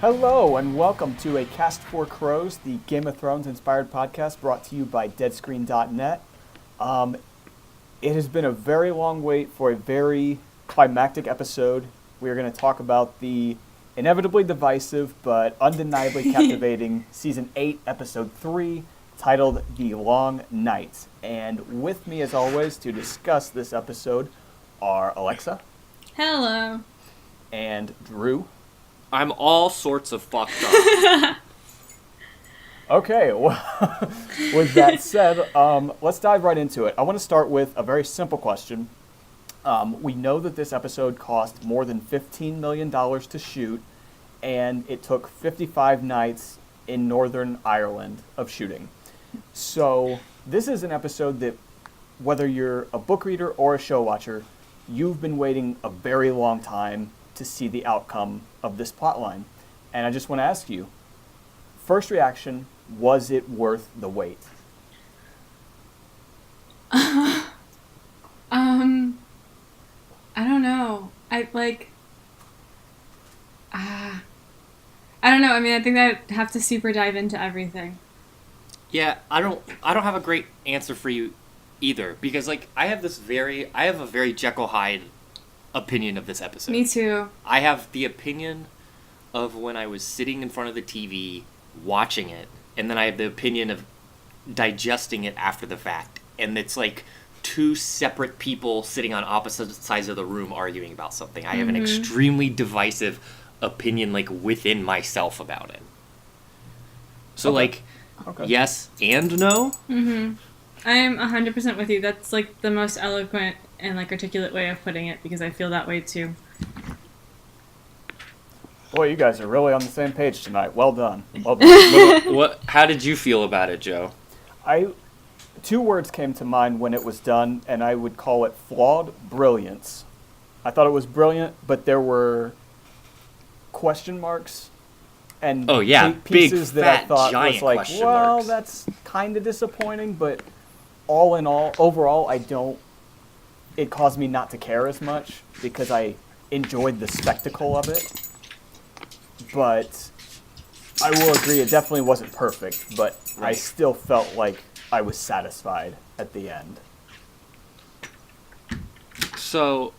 Hello and welcome to A Cast for Crows, the Game of Thrones inspired podcast brought to you by Deadscreen.net. It has been a very long wait for a very climactic episode. We are going to talk about the inevitably divisive but undeniably captivating Season 8, Episode 3, titled The Long Night. And with me, as always, to discuss this episode are Alexa. Hello. And Drew. I'm all sorts of fucked up. Okay, well, with that said, let's dive right into it. I want to start with a very simple question. We know that this episode cost more than $15 million to shoot, and it took 55 nights in Northern Ireland of shooting. So this is an episode that, whether you're a book reader or a show watcher, you've been waiting a very long time to see the outcome of this plotline. And I just want to ask you, first reaction, was it worth the wait? I don't know. I don't know. I mean, I think that I'd have to super dive into everything. Yeah, I don't have a great answer for you either, because I have a very Jekyll Hyde opinion of this episode. Me too. I have the opinion of when I was sitting in front of the TV watching it, and then I have the opinion of digesting it after the fact. And it's like two separate people sitting on opposite sides of the room arguing about something. I have an extremely divisive opinion within myself about it. So Okay. Yes and no? Mm-hmm. I'm 100% with you. That's the most eloquent and articulate way of putting it, because I feel that way too. Boy, you guys are really on the same page tonight. Well done. Well done. How did you feel about it, Joe? Two words came to mind when it was done, and I would call it flawed brilliance. I thought it was brilliant, but there were question marks and pieces big, that fat, I thought giant was question marks. That's kind of disappointing, but all in all, overall, it caused me not to care as much because I enjoyed the spectacle of it. But I will agree, it definitely wasn't perfect, but Right. I still felt like I was satisfied at the end. So,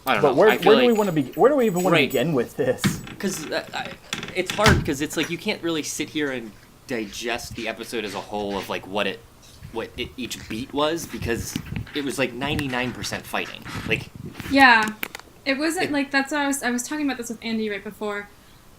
I don't But know. where I feel do we want to be? Where do we even want to Right. begin with this? Because it's hard, because it's you can't really sit here and digest the episode as a whole of what each beat was, because it was 99% fighting. Yeah. It wasn't that's what I was talking about this with Andy right before,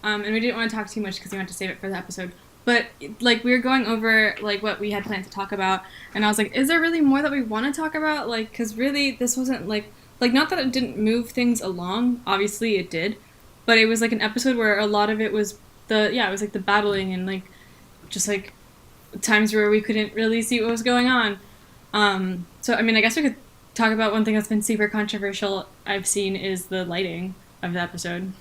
and we didn't want to talk too much because we wanted to save it for the episode. But we were going over what we had planned to talk about, and I was like, is there really more that we want to talk about? Because really this wasn't not that it didn't move things along. Obviously it did, but it was an episode where a lot of it was the battling and just times where we couldn't really see what was going on. So I mean, I guess we could talk about one thing that's been super controversial I've seen is the lighting of the episode.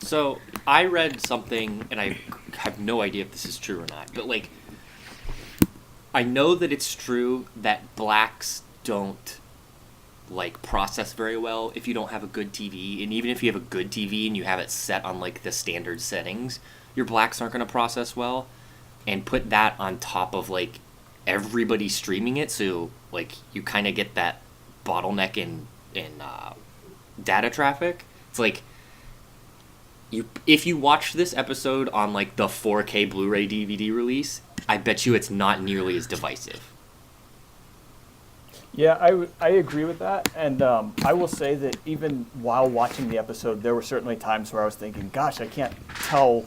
So, I read something, and I have no idea if this is true or not, but I know that it's true that blacks don't process very well if you don't have a good TV, and even if you have a good TV and you have it set on the standard settings, your blacks aren't going to process well. And put that on top of everybody streaming it, so you kind of get that bottleneck in data traffic. It's if you watch this episode on the 4K Blu-ray DVD release, I bet you it's not nearly as divisive. Yeah, I agree with that, and I will say that even while watching the episode, there were certainly times where I was thinking, gosh, I can't tell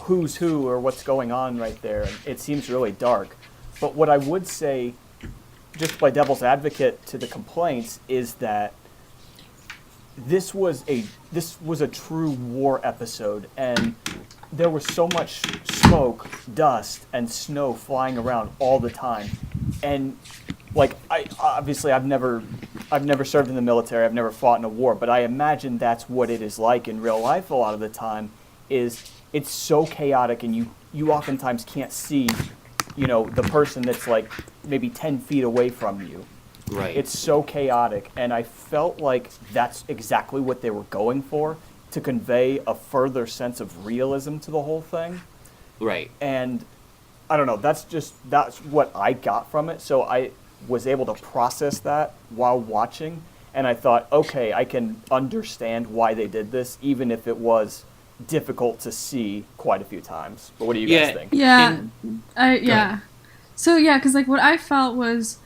who's who or what's going on right there. It seems really dark. But what I would say, just by devil's advocate to the complaints, is that this was a true war episode, and there was so much smoke, dust, and snow flying around all the time. And I've never served in the military, I've never fought in a war, but I imagine that's what it is like in real life a lot of the time. It's so chaotic, and you oftentimes can't see, the person that's maybe 10 feet away from you. Right. It's so chaotic, and I felt like that's exactly what they were going for. to convey a further sense of realism to the whole thing. Right. And I don't know, that's what I got from it. So I was able to process that while watching, and I thought, okay, I can understand why they did this, even if it was difficult to see quite a few times. But what do you guys think? Yeah, yeah. So yeah, because like what I felt was,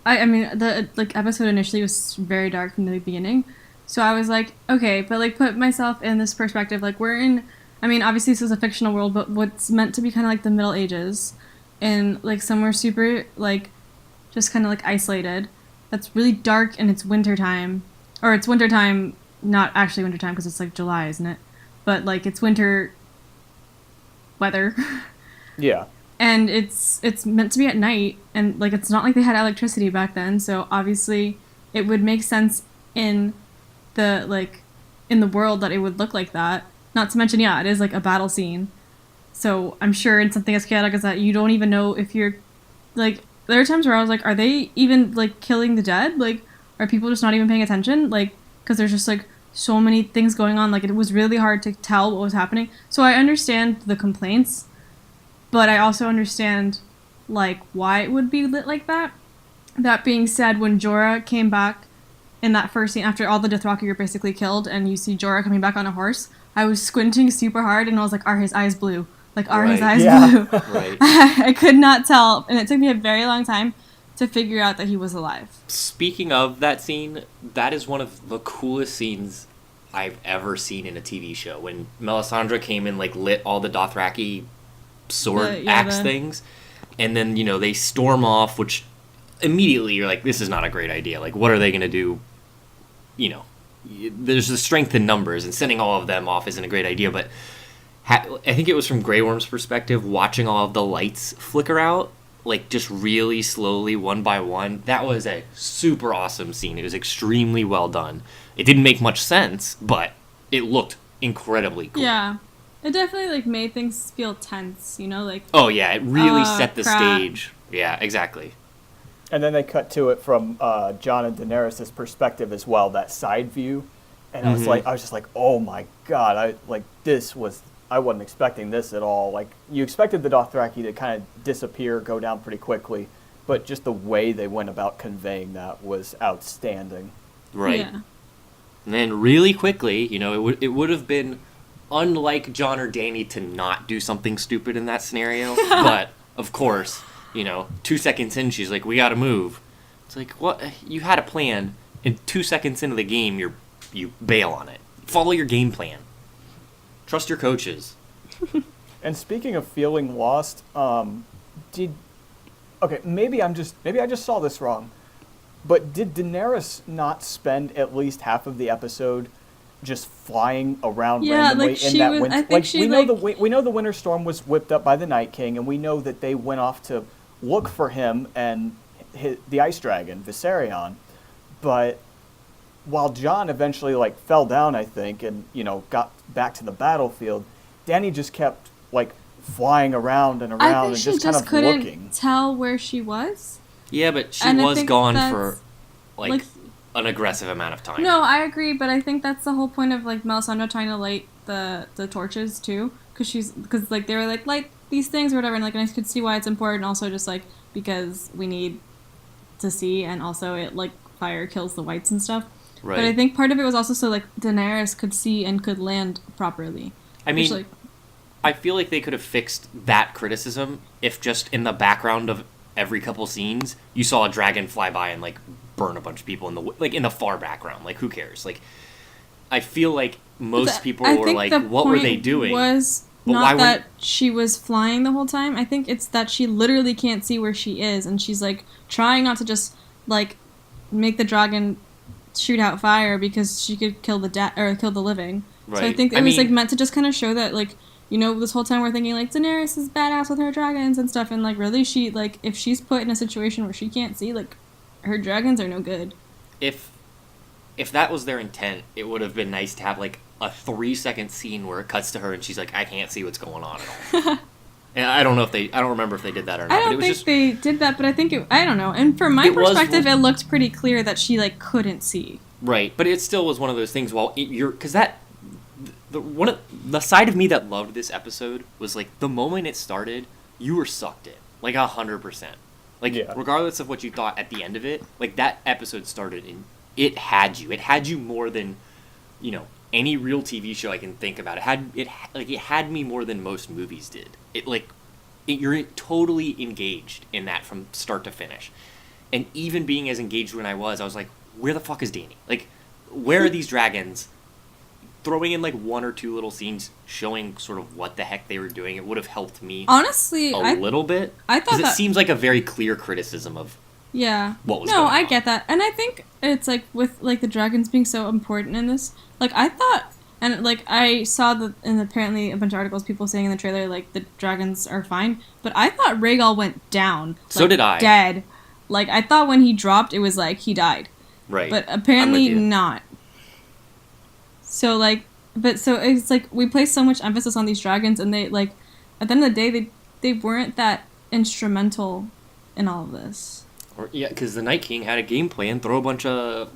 I mean the like episode initially was very dark from the beginning, so I was like, okay, but like put myself in this perspective, like we're in, I mean obviously this is a fictional world, but what's meant to be kind of like the Middle Ages, and like somewhere super like, just kind of like isolated, that's really dark, and it's wintertime, or it's wintertime, not actually wintertime because it's like July, isn't it? But like it's winter weather. Yeah. And it's meant to be at night, and like it's not like they had electricity back then, so obviously it would make sense in the world that it would look like that. Not to mention, yeah, it is like a battle scene. So I'm sure in something as chaotic as that, you don't even know if you're like, there are times where I was like, are they even like killing the dead? Like, are people just not even paying attention? Like, because there's just like so many things going on. Like, it was really hard to tell what was happening. So I understand the complaints, but I also understand, like, why it would be lit like that. That being said, when Jorah came back in that first scene, after all the Dothraki were basically killed, and you see Jorah coming back on a horse, I was squinting super hard, and I was like, are his eyes blue? Like, are his eyes blue? Right. I could not tell, and it took me a very long time to figure out that he was alive. Speaking of that scene, that is one of the coolest scenes I've ever seen in a TV show. When Melisandre came and, like, lit all the Dothraki sword axe things, and then they storm off, which immediately you're like, this is not a great idea. Like, what are they gonna do? There's the strength in numbers, and sending all of them off isn't a great idea. But I think it was from Grey Worm's perspective, watching all of the lights flicker out, like just really slowly, one by one. That was a super awesome scene. It was extremely well done. It didn't make much sense, but it looked incredibly cool. Yeah. It definitely, like, made things feel tense, like... Oh, yeah, it really set the crap. stage. Yeah, exactly. And then they cut to it from Jon and Daenerys' perspective as well, that side view. And I was just like, oh my god, I wasn't expecting this at all. Like, you expected the Dothraki to kind of disappear, go down pretty quickly, but just the way they went about conveying that was outstanding. Right. Yeah. And then really quickly, it would have been unlike Jon or Dany to not do something stupid in that scenario. But, of course, 2 seconds in, she's like, we gotta move. It's like, what? You had a plan, and 2 seconds into the game, you bail on it. Follow your game plan. Trust your coaches. And speaking of feeling lost, maybe I just saw this wrong, but did Daenerys not spend at least half of the episode just flying around randomly in that winter? I think we know the Winter Storm was whipped up by the Night King, and we know that they went off to look for him and the Ice Dragon, Viserion. But while Jon eventually fell down, I think, and got back to the battlefield, Dany just kept flying around and around and just kind of couldn't looking. Tell where she was. Yeah, but she And I was think gone that's, for an aggressive amount of time. No, I agree, but I think that's the whole point of Melisandre trying to light the torches too, because they were light these things or whatever, and I could see why it's important. Also, just because we need to see, and also it fire kills the whites and stuff. Right. But I think part of it was also so Daenerys could see and could land properly. I mean, I feel like they could have fixed that criticism if just in the background of every couple scenes you saw a dragon fly by and burn a bunch of people in the far background. Who cares? I feel like most people were what were they doing? Was but not that she was flying the whole time. I think it's that she literally can't see where she is, and she's trying not to just make the dragon shoot out fire because she could kill kill the living. Right. So I think it was meant to just kind of show that this whole time we're thinking Daenerys is badass with her dragons and stuff, and really she if she's put in a situation where she can't see, her dragons are no good. If that was their intent, it would have been nice to have a 3-second scene where it cuts to her and she's I can't see what's going on at all. And I don't remember if they did that or not. I don't think they did that, but I think I don't know. And from my perspective, it looked pretty clear that she couldn't see. Right, but it still was one of those things. Because the side of me that loved this episode was like the moment it started, you were sucked in, like 100%. Like regardless of what you thought at the end of it, like that episode started and it had you. It had you more than, you know, any real TV show I can think about. It had me more than most movies did. You're totally engaged in that from start to finish. And even being as engaged when I was like, where the fuck is Danny? Like, where are these dragons? Throwing in like one or two little scenes showing sort of what the heck they were doing, it would have helped me honestly a little bit. I thought it seems like a very clear criticism of what was going on. I get that. And I think it's like with like the dragons being so important in this, like I thought, and like I saw that and apparently a bunch of articles people saying in the trailer like the dragons are fine, but I thought Rhaegal went down. So did I. Dead. Like I thought when he dropped it was like he died. Right. But apparently not. So like so it's like we place so much emphasis on these dragons and they like at the end of the day they weren't that instrumental in all of this. Because the Night King had a game plan, throw a bunch of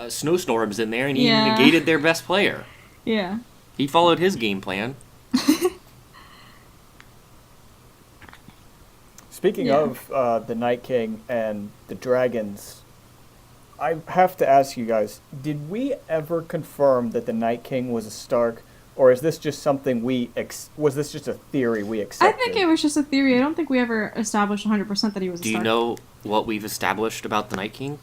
snowstorms in there, and he negated their best player. Yeah. He followed his game plan. Speaking of the Night King and the dragons, I have to ask you guys, did we ever confirm that the Night King was a Stark, or is this just something was this just a theory we accepted? I think it was just a theory. I don't think we ever established 100% that he was a Stark. Do you know what we've established about the Night King?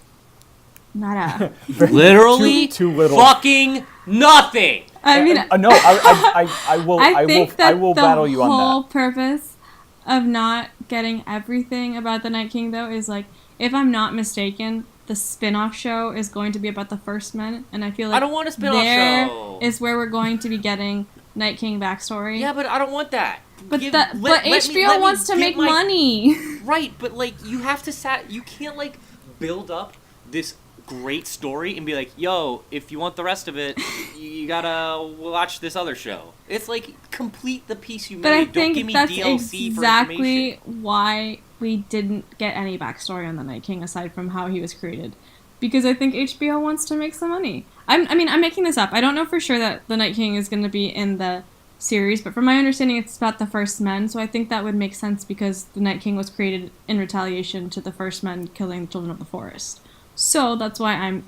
Nada. Literally too little. Fucking nothing! I mean... no, I will battle you on that. The whole purpose of not getting everything about the Night King, though, is like, if I'm not mistaken, the spin-off show is going to be about the First Men, and I feel like I don't want a spin-off show. Is where we're going to be getting Night King backstory. Yeah, but I don't want that. But HBO wants to make money. Right, but like you have to you can't like build up this great story and be like, yo, if you want the rest of it, you gotta watch this other show. It's like complete the piece you made. But I Don't think give me that's DLC exactly for information. why we didn't get any backstory on the Night King aside from how he was created. Because I think HBO wants to make some money. I'm making this up. I don't know for sure that the Night King is going to be in the series, but from my understanding, it's about the First Men, so I think that would make sense because the Night King was created in retaliation to the First Men killing the Children of the Forest. So that's why I'm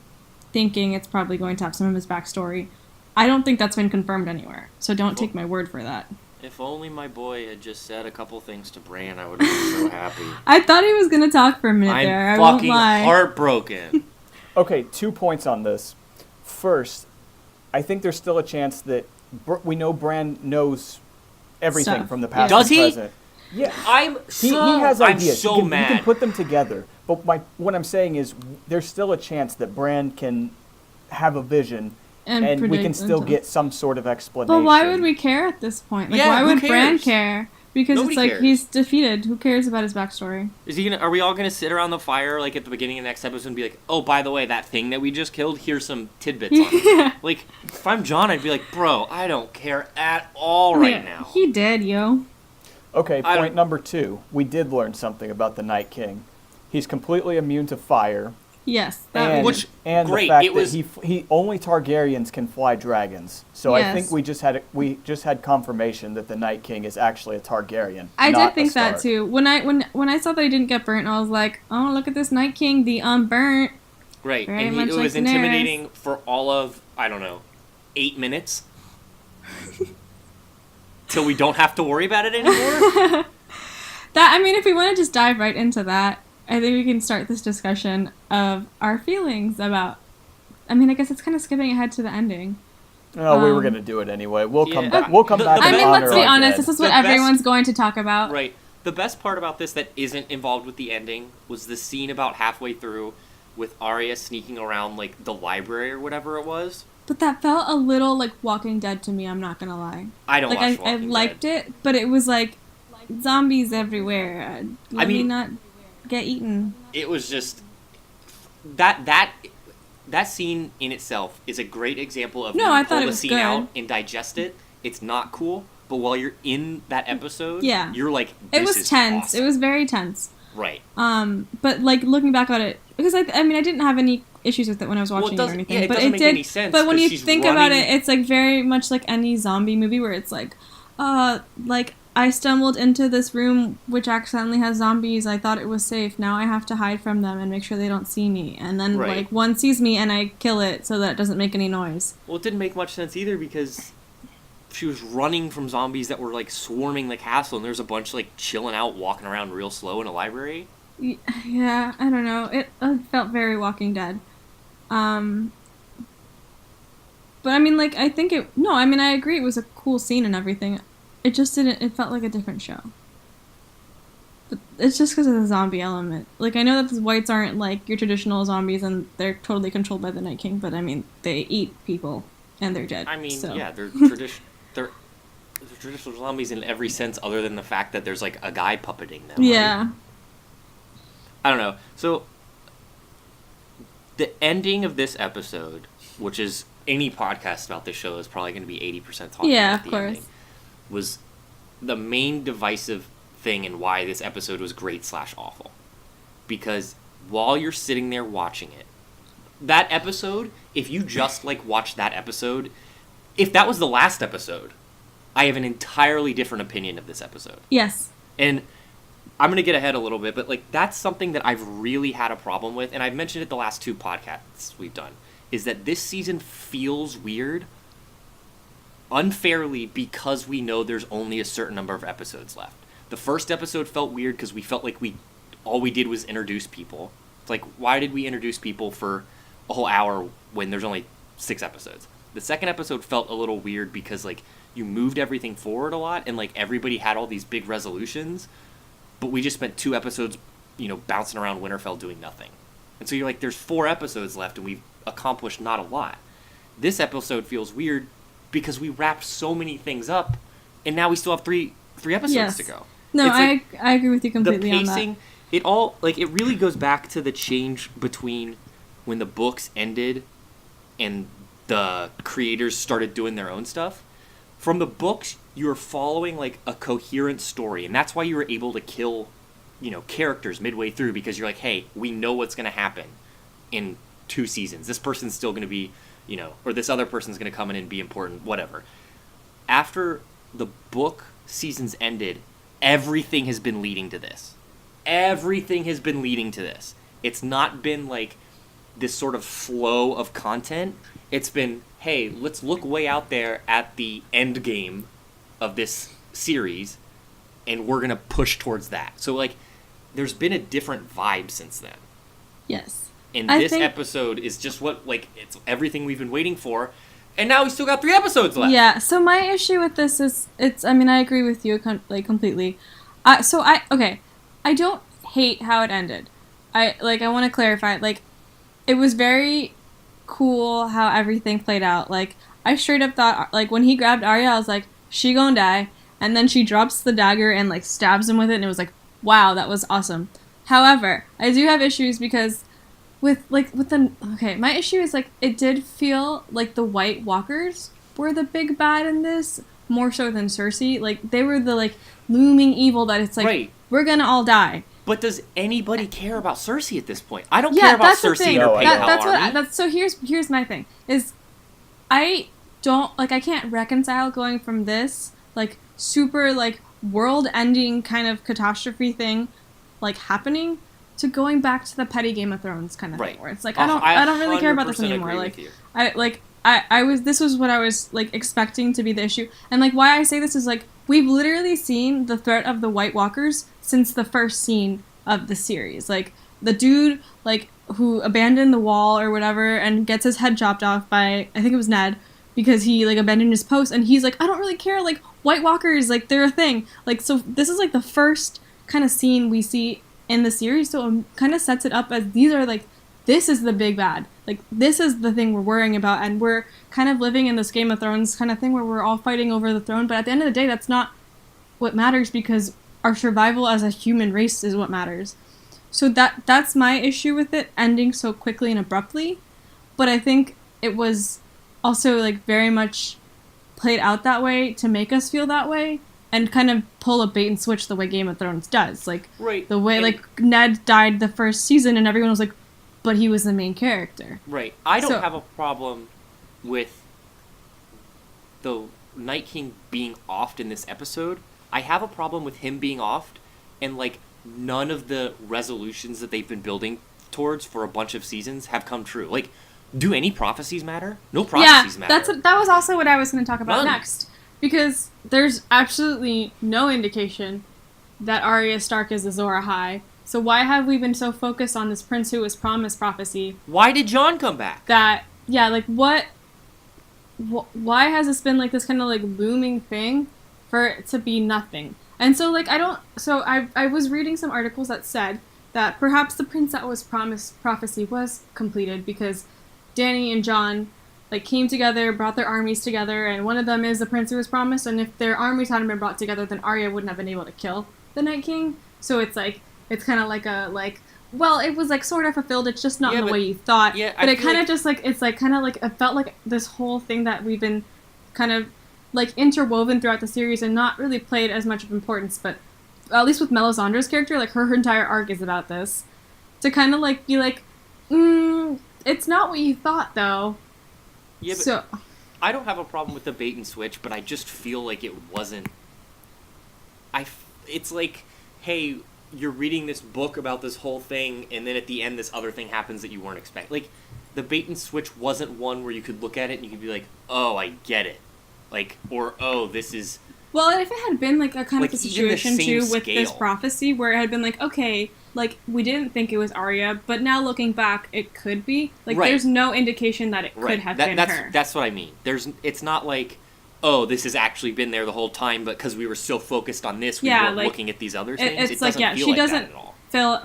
thinking it's probably going to have some of his backstory. I don't think that's been confirmed anywhere, so don't take my word for that. If only my boy had just said a couple things to Bran, I would have been so happy. I thought he was going to talk for a minute there. I'm I won't fucking lie. heartbroken. Okay, 2 points on this. First, I think there's still a chance that we know Bran knows everything Stuff. from the past Does and he? present. Yeah. He has ideas. I'm so you mad. can put them together. But what I'm saying is there's still a chance that Bran can have a vision and we can still get some sort of explanation. But why would we care at this point? Like, Yeah, why who would cares? Bran care? Because Nobody it's like cares. he's defeated. Who cares about his backstory? Are we all gonna sit around the fire like at the beginning of the next episode and be like, oh, by the way, that thing that we just killed, here's some tidbits on it. Yeah. Like, if I'm John, I'd be like, bro, I don't care at all right now. He did, yo. Okay, point number 2. We did learn something about the Night King. He's completely immune to fire. Yes. And, Which, and great, the fact it was- that he only Targaryens can fly dragons. So I think Yes. we just had confirmation that the Night King is actually a Targaryen. I not did think a Stark. that too. When I saw that he didn't get burnt, I was like, oh, look at this Night King, the unburnt. Right, Very and much it like was Daenerys. intimidating for all of, I don't know, 8 minutes. Till we don't have to worry about it anymore. If we want to just dive right into that, I think we can start this discussion of our feelings about. I guess it's kind of skipping ahead to the ending. Oh, we were going to do it anyway. We'll come Yeah. back. We'll come back. I to mean, Honor let's be Our honest. Dead. This is what The best- everyone's going to talk about. Right. The best part about this that isn't involved with the ending was the scene about halfway through with Arya sneaking around, like, the library or whatever it was. But that felt a little like Walking Dead to me, I'm not gonna lie. I don't like watch I Walking liked Dead. it, but it was like zombies everywhere. Let me mean- not get eaten. It was just... That scene in itself is a great example of No, when I you thought pull it the was scene good. out and digest it. It's not cool, but while you're in that episode, Yeah. you're like, It this was is tense. awesome. It was very tense. Right. But like looking back on it, because I mean I didn't have any issues with it when I was watching it or anything, yeah, it but doesn't it make did. any sense, But when 'cause you she's think about running- it, it's like very much like any zombie movie where it's like, like I stumbled into this room which accidentally has zombies. I thought it was safe. Now I have to hide from them and make sure they don't see me. And then Right. like one sees me and I kill it so that it doesn't make any noise. Well, it didn't make much sense either because she was running from zombies that were like swarming the castle, and there's a bunch like chilling out, walking around real slow in a library. Yeah, I don't know. It felt very Walking Dead. But I mean, like, I think it... No, I mean, I agree it was a cool scene and everything. It just didn't... It felt like a different show. But it's just because of the zombie element. Like, I know that the whites aren't, like, your traditional zombies and they're totally controlled by the Night King, but, I mean, they eat people and they're dead. I mean, so. yeah, they're traditional zombies in every sense other than the fact that there's, like, a guy puppeting them. Yeah. Right? I don't know. So, the ending of this episode, which is any podcast about this show is probably going to be 80% talking Yeah, about of the course. ending, was the main divisive thing and why this episode was great/awful. Because while you're sitting there watching it, that episode, if you just like watch that episode, if that was the last episode, I have an entirely different opinion of this episode. Yes. And I'm going to get ahead a little bit, but like that's something that I've really had a problem with, and I've mentioned it the last 2 podcasts we've done, is that this season feels weird unfairly because we know there's only a certain number of episodes left. The first episode felt weird because we felt like all we did was introduce people. It's like, why did we introduce people for a whole hour when there's only 6 episodes? The second episode felt a little weird because like you moved everything forward a lot and like everybody had all these big resolutions, but we just spent 2 episodes, bouncing around Winterfell doing nothing. And so you're like, there's 4 episodes left and we've accomplished not a lot. This episode feels weird because we wrapped so many things up and now we still have 3 episodes to go. No, It's like I agree with you completely the on that. pacing, it really goes back to the change between when the books ended and the creators started doing their own stuff. From the books, you were following like a coherent story, and that's why you were able to kill, characters midway through because you're like, hey, we know what's going to happen in 2 seasons. This person's still going to be, or this other person's going to come in and be important, whatever. After the book seasons ended, everything has been leading to this. Everything has been leading to this. It's not been like this sort of flow of content. It's been, hey, let's look way out there at the end game of this series, and we're going to push towards that. So, like, there's been a different vibe since then. Yes. And I this think- episode is just what, like, it's everything we've been waiting for, and now we still got 3 episodes left. Yeah, so my issue with this is, I mean, I agree with you, completely. I don't hate how it ended. I want to clarify, like, it was very cool how everything played out. Like, I straight up thought, like, when he grabbed Arya, I was like, she gonna die, and then she drops the dagger and, like, stabs him with it, and it was like, wow, that was awesome. However, I do have issues because my issue is, like, it did feel like the White Walkers were the big bad in this, more so than Cersei. Like, they were the, like, looming evil that it's like, Right. we're gonna all die. But does anybody care about Cersei at this point? I don't care about that's the Cersei thing. and her No, I pale don't. army. So here's my thing, is I don't, like, I can't reconcile going from this, like, super, like, world-ending kind of catastrophe thing, like, happening, to going back to the petty Game of Thrones kind of Right. thing, where it's like, I I don't really care about this 100% anymore. agree Like, with you. this was what I was, like, expecting to be the issue. And, like, why I say this is, like, we've literally seen the threat of the White Walkers since the first scene of the series. Like, the dude, like, who abandoned the wall or whatever and gets his head chopped off by, I think it was Ned, because he, like, abandoned his post, and he's like, I don't really care, like, White Walkers, like, they're a thing. Like, so this is, like, the first kind of scene we see in the series, so it kind of sets it up as these are, like, this is the big bad. Like, this is the thing we're worrying about, and we're kind of living in this Game of Thrones kind of thing where we're all fighting over the throne, but at the end of the day, that's not what matters, because our survival as a human race is what matters. So that's my issue with it ending so quickly and abruptly, but I think it was also, like, very much played out that way to make us feel that way, and kind of pull a bait and switch the way Game of Thrones does. Like, Right. the way, And- like, Ned died the first season, and everyone was like, but he was the main character. Right. I don't So- have a problem with the Night King being offed in this episode. I have a problem with him being offed and, like, none of the resolutions that they've been building towards for a bunch of seasons have come true. Like, do any prophecies matter? No prophecies matter. That was also what I was going to talk about None. next. Because there's absolutely no indication that Arya Stark is Azor Ahai. So why have we been so focused on this Prince Who Was Promised prophecy? Why did Jon come back? That, yeah, like, why has this been, like, this kind of, like, looming thing for it to be nothing? And so, like, I was reading some articles that said that perhaps the Prince That Was Promised prophecy was completed because Dany and Jon, like, came together, brought their armies together, and one of them is the Prince Who Was Promised, and if their armies hadn't been brought together, then Arya wouldn't have been able to kill the Night King. So it's, like, it's kind of like a, like, well, it was, like, sort of fulfilled, it's just not in the way you thought. Yeah, but I it feel kind of like- just, like, it's, like, kind of, like, it felt like this whole thing that we've been kind of, like, interwoven throughout the series and not really played as much of importance, but at least with Melisandre's character, like, her entire arc is about this. To kind of, like, be like, it's not what you thought, though. Yeah, but So, I don't have a problem with the bait and switch, but I just feel like it wasn't... It's like, hey, you're reading this book about this whole thing, and then at the end this other thing happens that you weren't expecting. Like, the bait and switch wasn't one where you could look at it and you could be like, oh, I get it. Like, or, oh, this is... well, if it had been, like, a kind Like, of a even the situation, same too, with this scale. prophecy, where it had been like, okay, like, we didn't think it was Arya, but now looking back, it could be. Like, Right. there's no indication that it could have been her. That's what I mean. It's not like, oh, this has actually been there the whole time, but because we were so focused on this, we weren't like, looking at these other things. It's it like, doesn't yeah, feel she like that doesn't at all.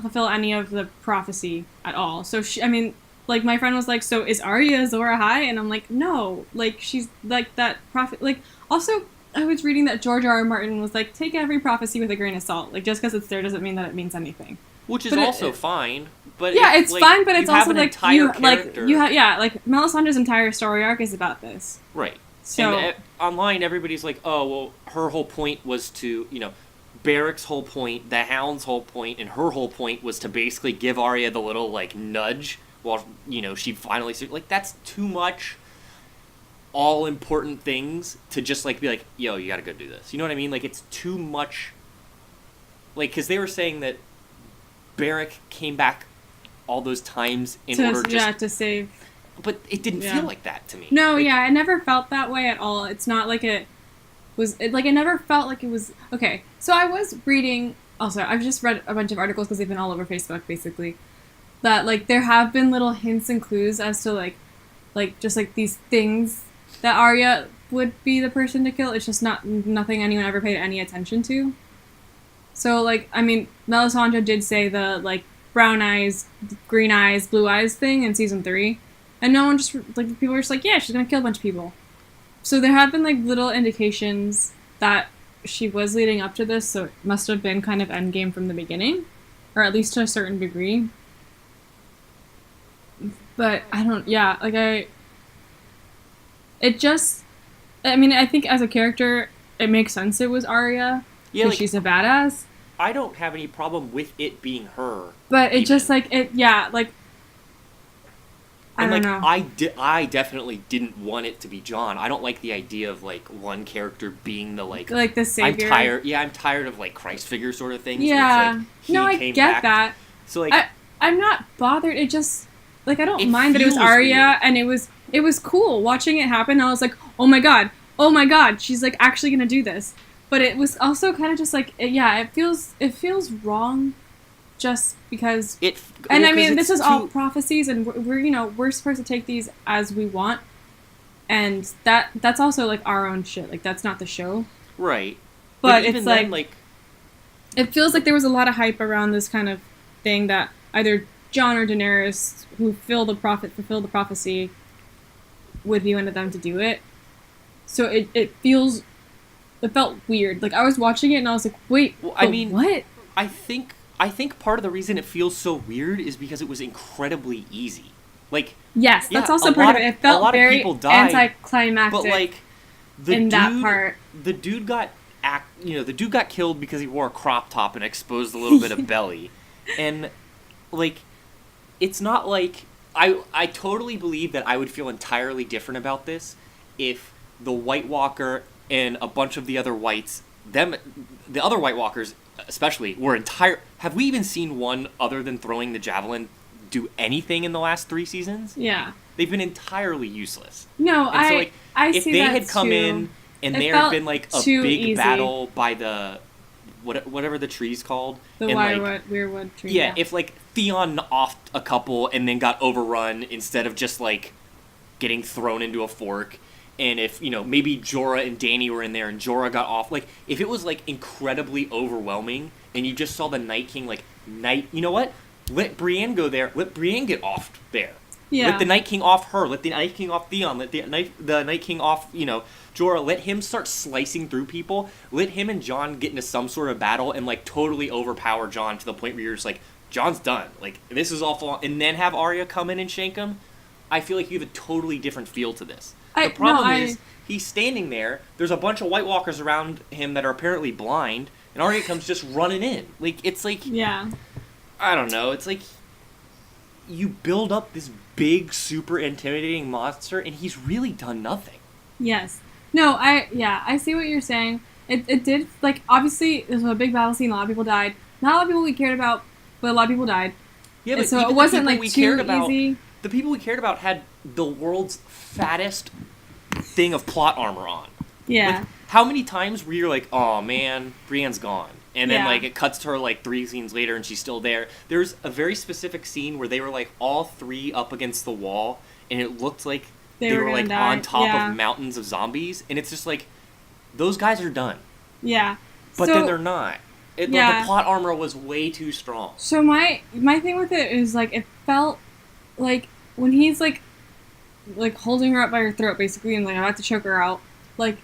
fulfill any of the prophecy at all. So, I mean, like, my friend was like, so is Arya Azor Ahai? And I'm like, no. Like, she's, like, that prophet. Like, also, I was reading that George R. R. Martin was like, take every prophecy with a grain of salt. Like, just because it's there doesn't mean that it means anything. Which is But also fine. But Yeah, if, it's like, fine, but it's you have also, an like, entire character. like, Melisandre's entire story arc is about this. Right. So, And online, everybody's like, oh, well, her whole point was to, Barrack's whole point, the Hound's whole point, and her whole point was to basically give Arya the little, like, nudge while, she finally... Like, that's too much all-important things to just, like, be like, yo, you gotta go do this. You know what I mean? Like, it's too much... Like, because they were saying that Barrack came back all those times in order just... to save. But it didn't Yeah. feel like that to me. No, Like, yeah, it never felt that way at all. It's not like it never felt like it was... Okay, so I was reading... Also, I've just read a bunch of articles because they've been all over Facebook, basically. That, like, there have been little hints and clues as to, like just, like, these things that Arya would be the person to kill. It's just nothing anyone ever paid any attention to. So, like, I mean, Melisandre did say the, like, brown eyes, green eyes, blue eyes thing in season 3. And no one just, like, people were just like, yeah, she's gonna kill a bunch of people. So there have been, like, little indications that she was leading up to this, so it must have been kind of endgame from the beginning. Or at least to a certain degree. But I don't, yeah, like, I mean, I think as a character, it makes sense it was Arya. Yeah, Because like, she's a badass. I don't have any problem with it being her. But it even. just, like, I And, don't like, know. I definitely didn't want it to be Jon. I don't like the idea of, like, one character being the, like the savior. I'm tired of, like, Christ figure sort of things. Yeah. Where it's like, he No, I came get back. that. So, like, I'm not bothered. It just, like, I don't It mind that it was feels Arya, weird. and it was cool watching it happen. I was like, oh my god, she's, like, actually gonna do this. But it was also kind of just like, it feels wrong, just because. And I mean, this is all prophecies, and we're supposed to take these as we want, and that's also, like, our own shit. Like, that's not the show. right. But even it's then, like it feels like there was a lot of hype around this kind of thing that either Jon or Daenerys, who fulfill the prophecy, would be one of them to do it. So it felt weird. Like, I was watching it and I was like, wait, Well, I but mean, what? I think part of the reason it feels so weird is because it was incredibly easy. Like, Yes, yeah, that's also a part lot of it. of- It felt a lot of very people died, anticlimactic. but, like, the in dude, that part. the dude got killed because he wore a crop top and exposed a little bit of belly, and, like, it's not like I totally believe that I would feel entirely different about this if the White Walker and a bunch of the other whites, the other White Walkers especially, were entire. Have we even seen one other than throwing the javelin do anything in the last 3 seasons? Yeah. They've been entirely useless. No, And so, like, I if see they that had come too. in and It there had felt been like a too big easy. battle by the whatever the tree's called, The and like weirwood tree. yeah, if like Theon offed a couple and then got overrun instead of just like getting thrown into a fork, and if maybe Jorah and Dany were in there and Jorah got off, like if it was like incredibly overwhelming and you just saw the Night King you know what? Let Brienne go there. Let Brienne get offed there. Yeah. Let the Night King off her. Let the Night King off Theon. Let the Night King off, Jorah. Let him start slicing through people. Let him and Jon get into some sort of battle and, like, totally overpower Jon to the point where you're just like, Jon's done. Like, this is awful. And then have Arya come in and shank him. I feel like you have a totally different feel to this. The problem is, he's standing there. There's a bunch of White Walkers around him that are apparently blind. And Arya comes just running in. Like, it's like... Yeah. I don't know. It's like... You build up this big, super intimidating monster, and he's really done nothing. Yes. No, I see what you're saying. It did, like, obviously, this was a big battle scene, a lot of people died. Not a lot of people we cared about, but a lot of people died. Yeah, but so even it wasn't, the like, we too cared about, easy. The people we cared about had the world's fattest thing of plot armor on. Yeah. Like, how many times were you like, oh man, Brienne's gone? And then, Yeah. like, it cuts to her, like, 3 scenes later and she's still there. There's a very specific scene where they were, like, all 3 up against the wall, and it looked like they were like, die. on top Yeah. of mountains of zombies. And it's just like, those guys are done. Yeah. But So- then they're not. The plot armor was way too strong. So my thing with it is, like, it felt like when he's like holding her up by her throat basically and like about to choke her out, like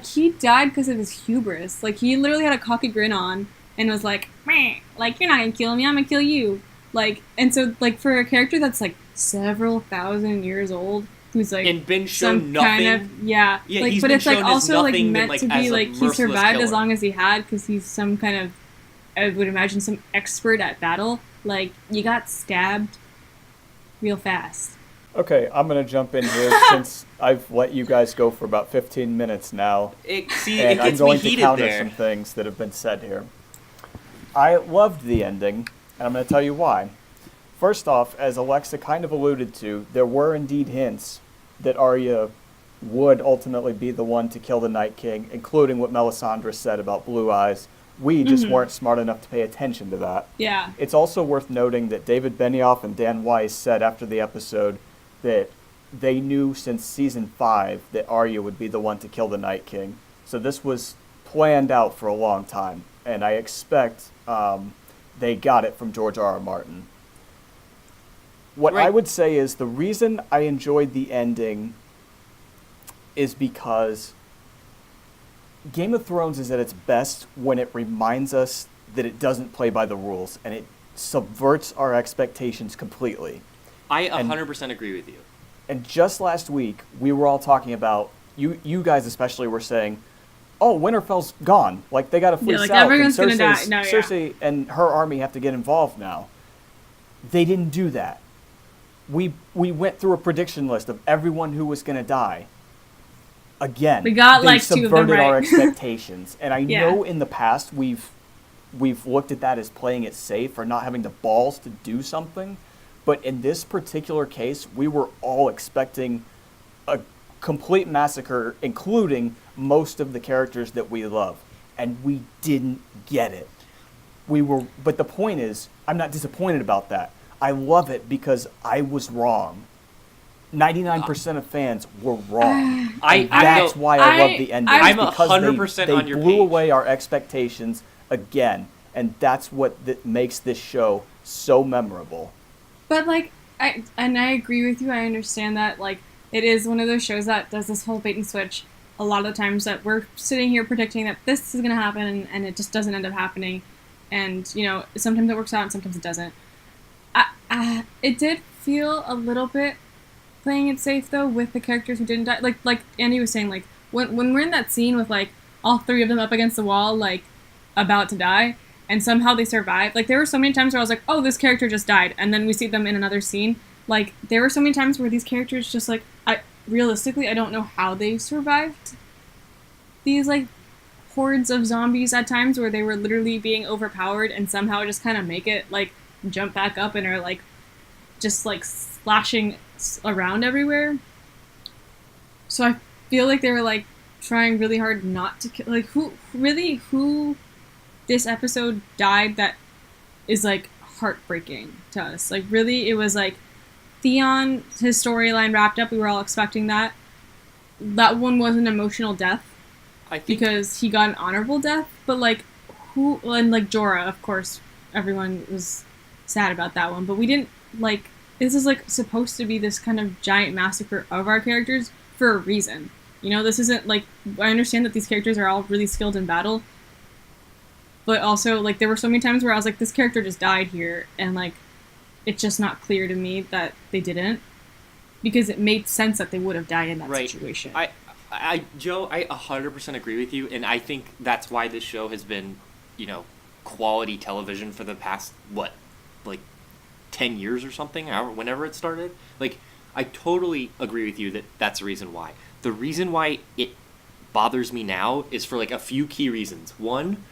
he died because of his hubris. Like, he literally had a cocky grin on and was like, meh, like, you're not gonna kill me, I'm gonna kill you. Like, and so, like, for a character that's like several thousand years old, who's like And been shown some nothing. kind of Yeah, like, he's but been it's like shown as also like nothing meant but, to like, be as a like he merciless survived as killer. long as he had because he's some kind of, I would imagine, some expert at battle. Like, you got stabbed real fast. Okay, I'm going to jump in here since I've let you guys go for about 15 minutes now. It And I'm gets going me to heated counter there. some things that have been said here. I loved the ending, and I'm going to tell you why. First off, as Alexa kind of alluded to, there were indeed hints that Arya would ultimately be the one to kill the Night King, including what Melisandre said about Blue Eyes. We just weren't smart enough to pay attention to that. Yeah. It's also worth noting that David Benioff and Dan Weiss said after the episode that they knew since season 5 that Arya would be the one to kill the Night King. So this was planned out for a long time, and I expect they got it from George R.R. Martin. What I Right. would say is the reason I enjoyed the ending is because Game of Thrones is at its best when it reminds us that it doesn't play by the rules, and it subverts our expectations completely. I 100% agree with you. And just last week, we were all talking about, you guys especially were saying, oh, Winterfell's gone. Like, they got to flee Yeah, like, south. everyone's and gonna die. Cersei's- No, yeah. Cersei and her army have to get involved now. They didn't do that. We went through a prediction list of everyone who was going to die. Again, We got, they like, 2 of them subverted our right. expectations. And I Yeah. know in the past we've looked at that as playing it safe or not having the balls to do something. But in this particular case, we were all expecting a complete massacre, including most of the characters that we love. And we didn't get it. But the point is, I'm not disappointed about that. I love it because I was wrong. 99% of fans were wrong. That's why I love the ending. I'm because 100% they on your blew page. away our expectations again. And that's what makes this show so memorable. But, like, I agree with you. I understand that, like, it is one of those shows that does this whole bait and switch a lot of the times, that we're sitting here predicting that this is going to happen and it just doesn't end up happening. And, sometimes it works out and sometimes it doesn't. It did feel a little bit playing it safe, though, with the characters who didn't die. Like Andy was saying, like, when we're in that scene with, like, all 3 of them up against the wall, like, about to die, and somehow they survive. Like, there were so many times where I was like, oh, this character just died, and then we see them in another scene. Like, there were so many times where these characters just, like, realistically, I don't know how they survived these, like, hordes of zombies at times where they were literally being overpowered and somehow just kind of make it, like, jump back up and are, like, just, like, splashing around everywhere. So I feel like they were, like, trying really hard not to kill, like, who this episode died that is, like, heartbreaking to us. Like, really, it was, like, Theon, his storyline wrapped up, we were all expecting that. That one was an emotional death, I think because he got an honorable death, but, like, who, and, like, Jorah, of course, everyone was sad about that one, but we didn't, like, this is, like, supposed to be this kind of giant massacre of our characters for a reason. You know, this isn't, like, I understand that these characters are all really skilled in battle, but also, like, there were so many times where I was like, this character just died here, and, like, it's just not clear to me that they didn't, because it made sense that they would have died in that situation. Joe, I 100% agree with you, and I think that's why this show has been, you know, quality television for the past, 10 years or something, whenever it started. Like, I totally agree with you that that's the reason why. The reason why it bothers me now is for, like, a few key reasons. One,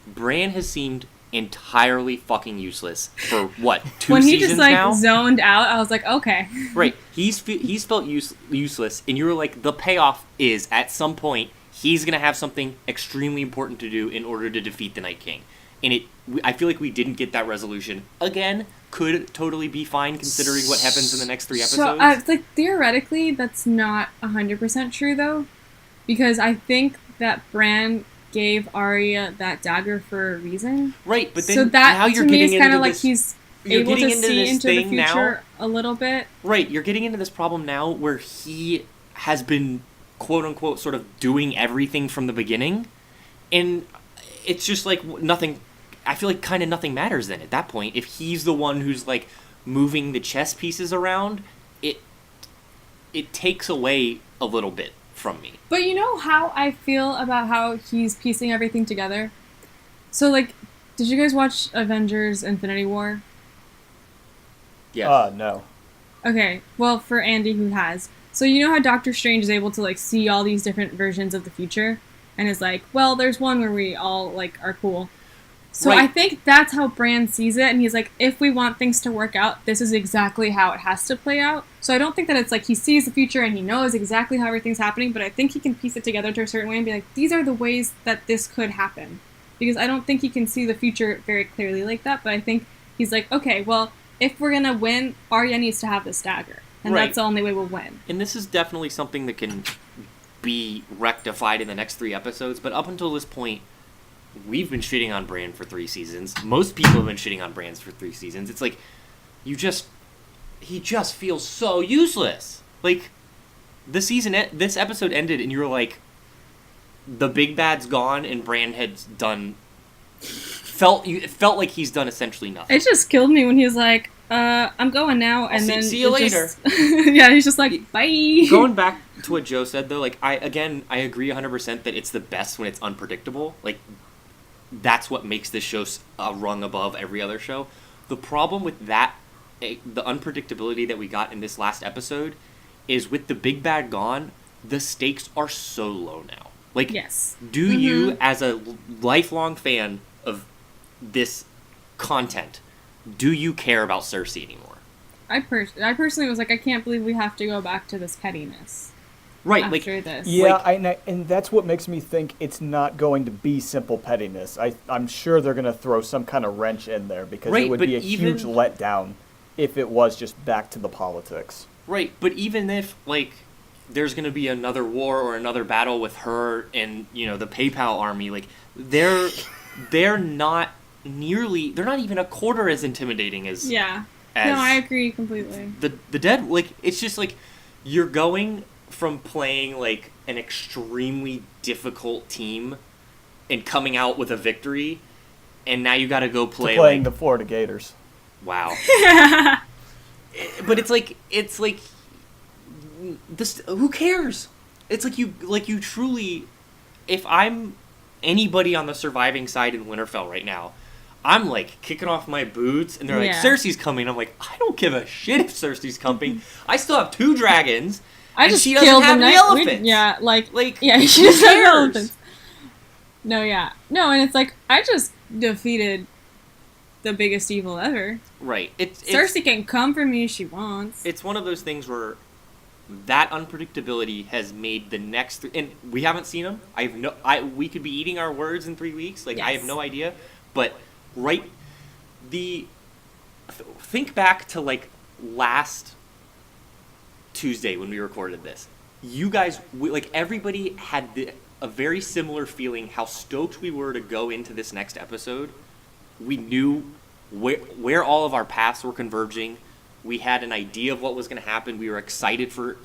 Bran has seemed entirely fucking useless for, 2 seasons now? When he just, like, zoned out, I was like, okay. Right. He's felt useless, and you were like, the payoff is, at some point, he's going to have something extremely important to do in order to defeat the Night King. And I feel like we didn't get that resolution. Again, could totally be fine considering what happens in the next 3 episodes. So, like, theoretically, that's not 100% true, though. Because I think that Bran gave Arya that dagger for a reason. Right, but then so that, now you're to me, getting is kind into of like this, he's able to see into the future now, a little bit. Right, you're getting into this problem now where he has been, quote-unquote, sort of doing everything from the beginning. And it's just like nothing... I feel like kind of nothing matters then at that point. If he's the one who's, like, moving the chess pieces around, it takes away a little bit from me. But you know how I feel about how he's piecing everything together? So, like, did you guys watch Avengers Infinity War? Yeah. No. Okay, well, for Andy, who has. So you know how Doctor Strange is able to, like, see all these different versions of the future? And is like, well, there's one where we all, like, are cool. So right. I think that's how Bran sees it, and he's like, if we want things to work out, this is exactly how it has to play out. So I don't think that it's like he sees the future and he knows exactly how everything's happening, but I think he can piece it together to a certain way and be like, these are the ways that this could happen. Because I don't think he can see the future very clearly like that, but I think he's like, okay, well, if we're gonna win, Arya needs to have this dagger. And right. That's the only way we'll win. And this is definitely something that can be rectified in the next 3 episodes, but up until this point, we've been shitting on Bran for 3 seasons. Most people have been shitting on Bran for 3 seasons. It's like, he just feels so useless. Like, this episode ended and you were like, the big bad's gone and Bran had done, it felt like he's done essentially nothing. It just killed me when he was like, I'm going now, and then see you later. Yeah, he's just like, bye. Going back to what Joe said though, like, I agree 100% that it's the best when it's unpredictable. Like, that's what makes this show a rung above every other show. The problem with that, the unpredictability that we got in this last episode, is with the big bad gone, the stakes are so low now. Like, yes. Do you, as a lifelong fan of this content, do you care about Cersei anymore? I personally was like, I can't believe we have to go back to this pettiness. Right, after this. Yeah, like, and that's what makes me think it's not going to be simple pettiness. I'm sure they're going to throw some kind of wrench in there because it would be a huge letdown if it was just back to the politics. Right, but even if, like, there's going to be another war or another battle with her and, you know, the PayPal army, like, they're not even a quarter as intimidating as... Yeah. No, I agree completely. The dead, like, it's just, like, you're going from playing, like, an extremely difficult team and coming out with a victory, and now you gotta go playing the Florida Gators. Wow. But it's like this. Who cares? It's like you truly. If I'm anybody on the surviving side in Winterfell right now, I'm like kicking off my boots, and they're like, Yeah. Cersei's coming. I'm like, I don't give a shit if Cersei's coming. I still have 2 dragons. I and just she doesn't killed have the any night. elephants. Yeah, Like, yeah, she who doesn't have cares? elephants. No, yeah, no, and it's like I just defeated the biggest evil ever. Right. Cersei can come for me if she wants. It's one of those things where that unpredictability has made the next and we haven't seen them. We could be eating our words in 3 weeks. Like, I have Yes. no idea. But think back to like last Tuesday when we recorded this. You guys, everybody had a very similar feeling how stoked we were to go into this next episode. We knew where all of our paths were converging. We had an idea of what was going to happen. We were excited for,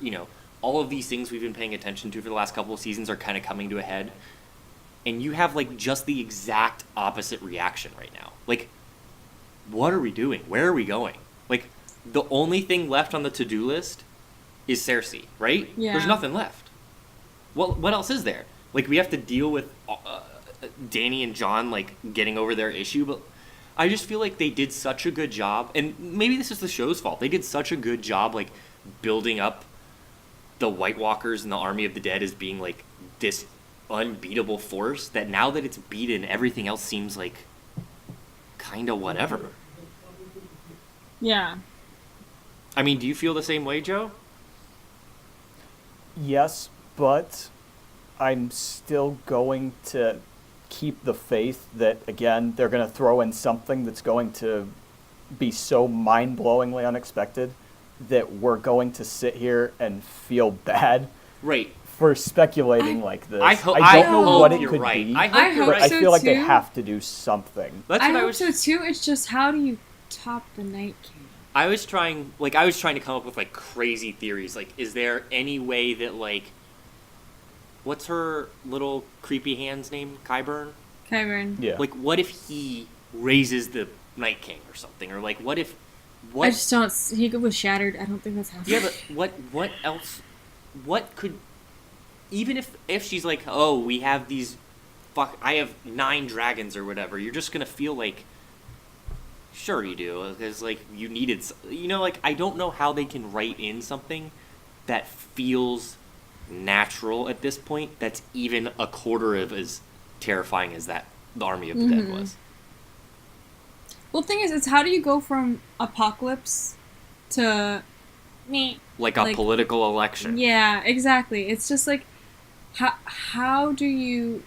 all of these things we've been paying attention to for the last couple of seasons are kind of coming to a head. And you have, just the exact opposite reaction right now. Like, what are we doing? Where are we going? Like, the only thing left on the to-do list is Cersei, right? Yeah. There's nothing left. What else is there? Like, we have to deal with Dany and Jon, getting over their issue, but I just feel like they did such a good job, and maybe this is the show's fault. They did such a good job, building up the White Walkers and the Army of the Dead as being, this unbeatable force, that now that it's beaten, everything else seems kind of whatever. Yeah. I mean, do you feel the same way, Joe? Yes, but I'm still going to keep the faith that, again, they're going to throw in something that's going to be so mind-blowingly unexpected that we're going to sit here and feel bad Right. for speculating like this. I don't know hope what it you're could right. be, I hope you're hope right. I so feel like they too. have to do something. That's I what I hope was. so too. It's just how do you top the Night King? I was trying to come up with crazy theories. Is there any way that what's her little creepy hand's name? Qyburn? Qyburn. Yeah. What if he raises the Night King or something? Or what if I just don't. He was shattered. I don't think that's happening. Yeah, but what else? What could? Even if she's oh, we have these, I have 9 dragons or whatever. You're just gonna feel sure you do, because you needed. I don't know how they can write in something that feels natural at this point. That's even a quarter of as terrifying as that the Army of the Dead was. Well, the thing is, it's how do you go from apocalypse to me? A political election. Yeah, exactly. It's just how do you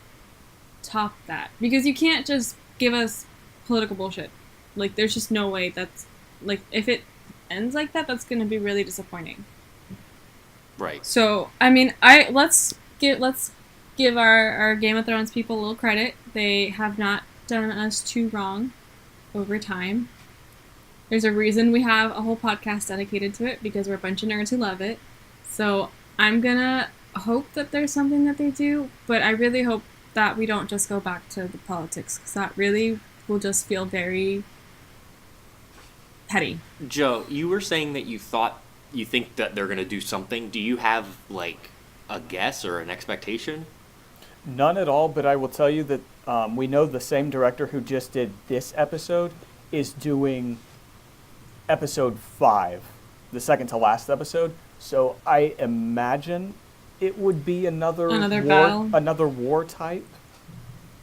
top that? Because you can't just give us political bullshit. There's just no way that's if it ends like that, that's gonna be really disappointing. Right. So I mean, let's give our Game of Thrones people a little credit. They have not done us too wrong over time. There's a reason we have a whole podcast dedicated to it, because we're a bunch of nerds who love it. So I'm gonna hope that there's something that they do, but I really hope that we don't just go back to the politics, because that really will just feel very petty. Joe, you were saying that you think that they're going to do something. Do you have a guess or an expectation? None at all, but I will tell you that we know the same director who just did this episode is doing episode 5, the second to last episode. So I imagine it would be another battle? another war type.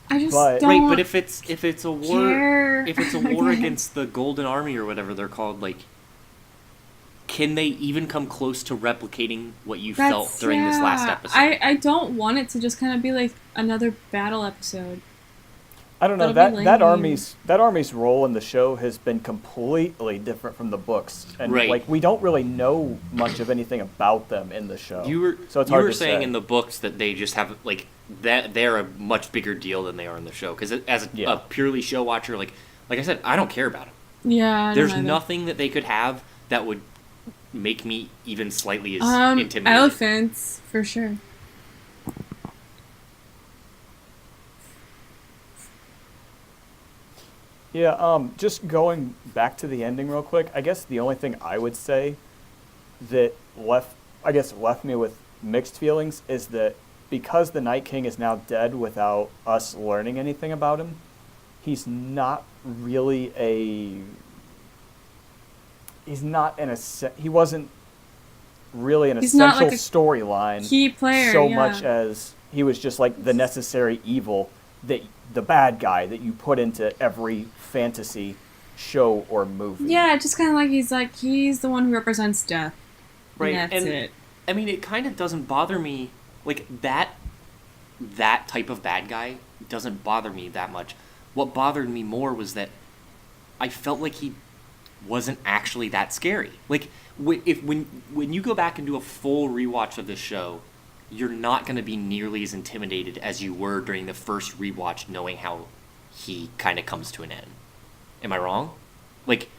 I just But- don't Right, but if it's a war, care. if it's a war Okay. against the Golden Army or whatever they're called, can they even come close to replicating what you felt during this last episode? I don't want it to just kind of be another battle episode. I don't know, That'll be that lame. army's role in the show has been completely different from the books, and Right. we don't really know much of anything about them in the show. So it's you hard were to saying say. in the books that they just have that they're a much bigger deal than they are in the show, because as a purely show watcher, like I said, I don't care about them. Yeah, I There's don't either. nothing that they could have that would make me even slightly as intimidated. Elephants for sure. Yeah, just going back to the ending real quick, I guess the only thing I would say that left me with mixed feelings is that because the Night King is now dead without us learning anything about him, he's not really he wasn't really an He's not essential like a storyline key player, so yeah. much as he was just like the necessary evil, that the bad guy that you put into every fantasy show or movie. Yeah, just kind of like he's the one who represents death. Right, And that's and it. I mean, it kind of doesn't bother me, like, that type of bad guy doesn't bother me that much. What bothered me more was that I felt like he wasn't actually that scary. Like, when you go back and do a full rewatch of this show, you're not going to be nearly as intimidated as you were during the first rewatch, knowing how he kind of comes to an end. Am I wrong? Like,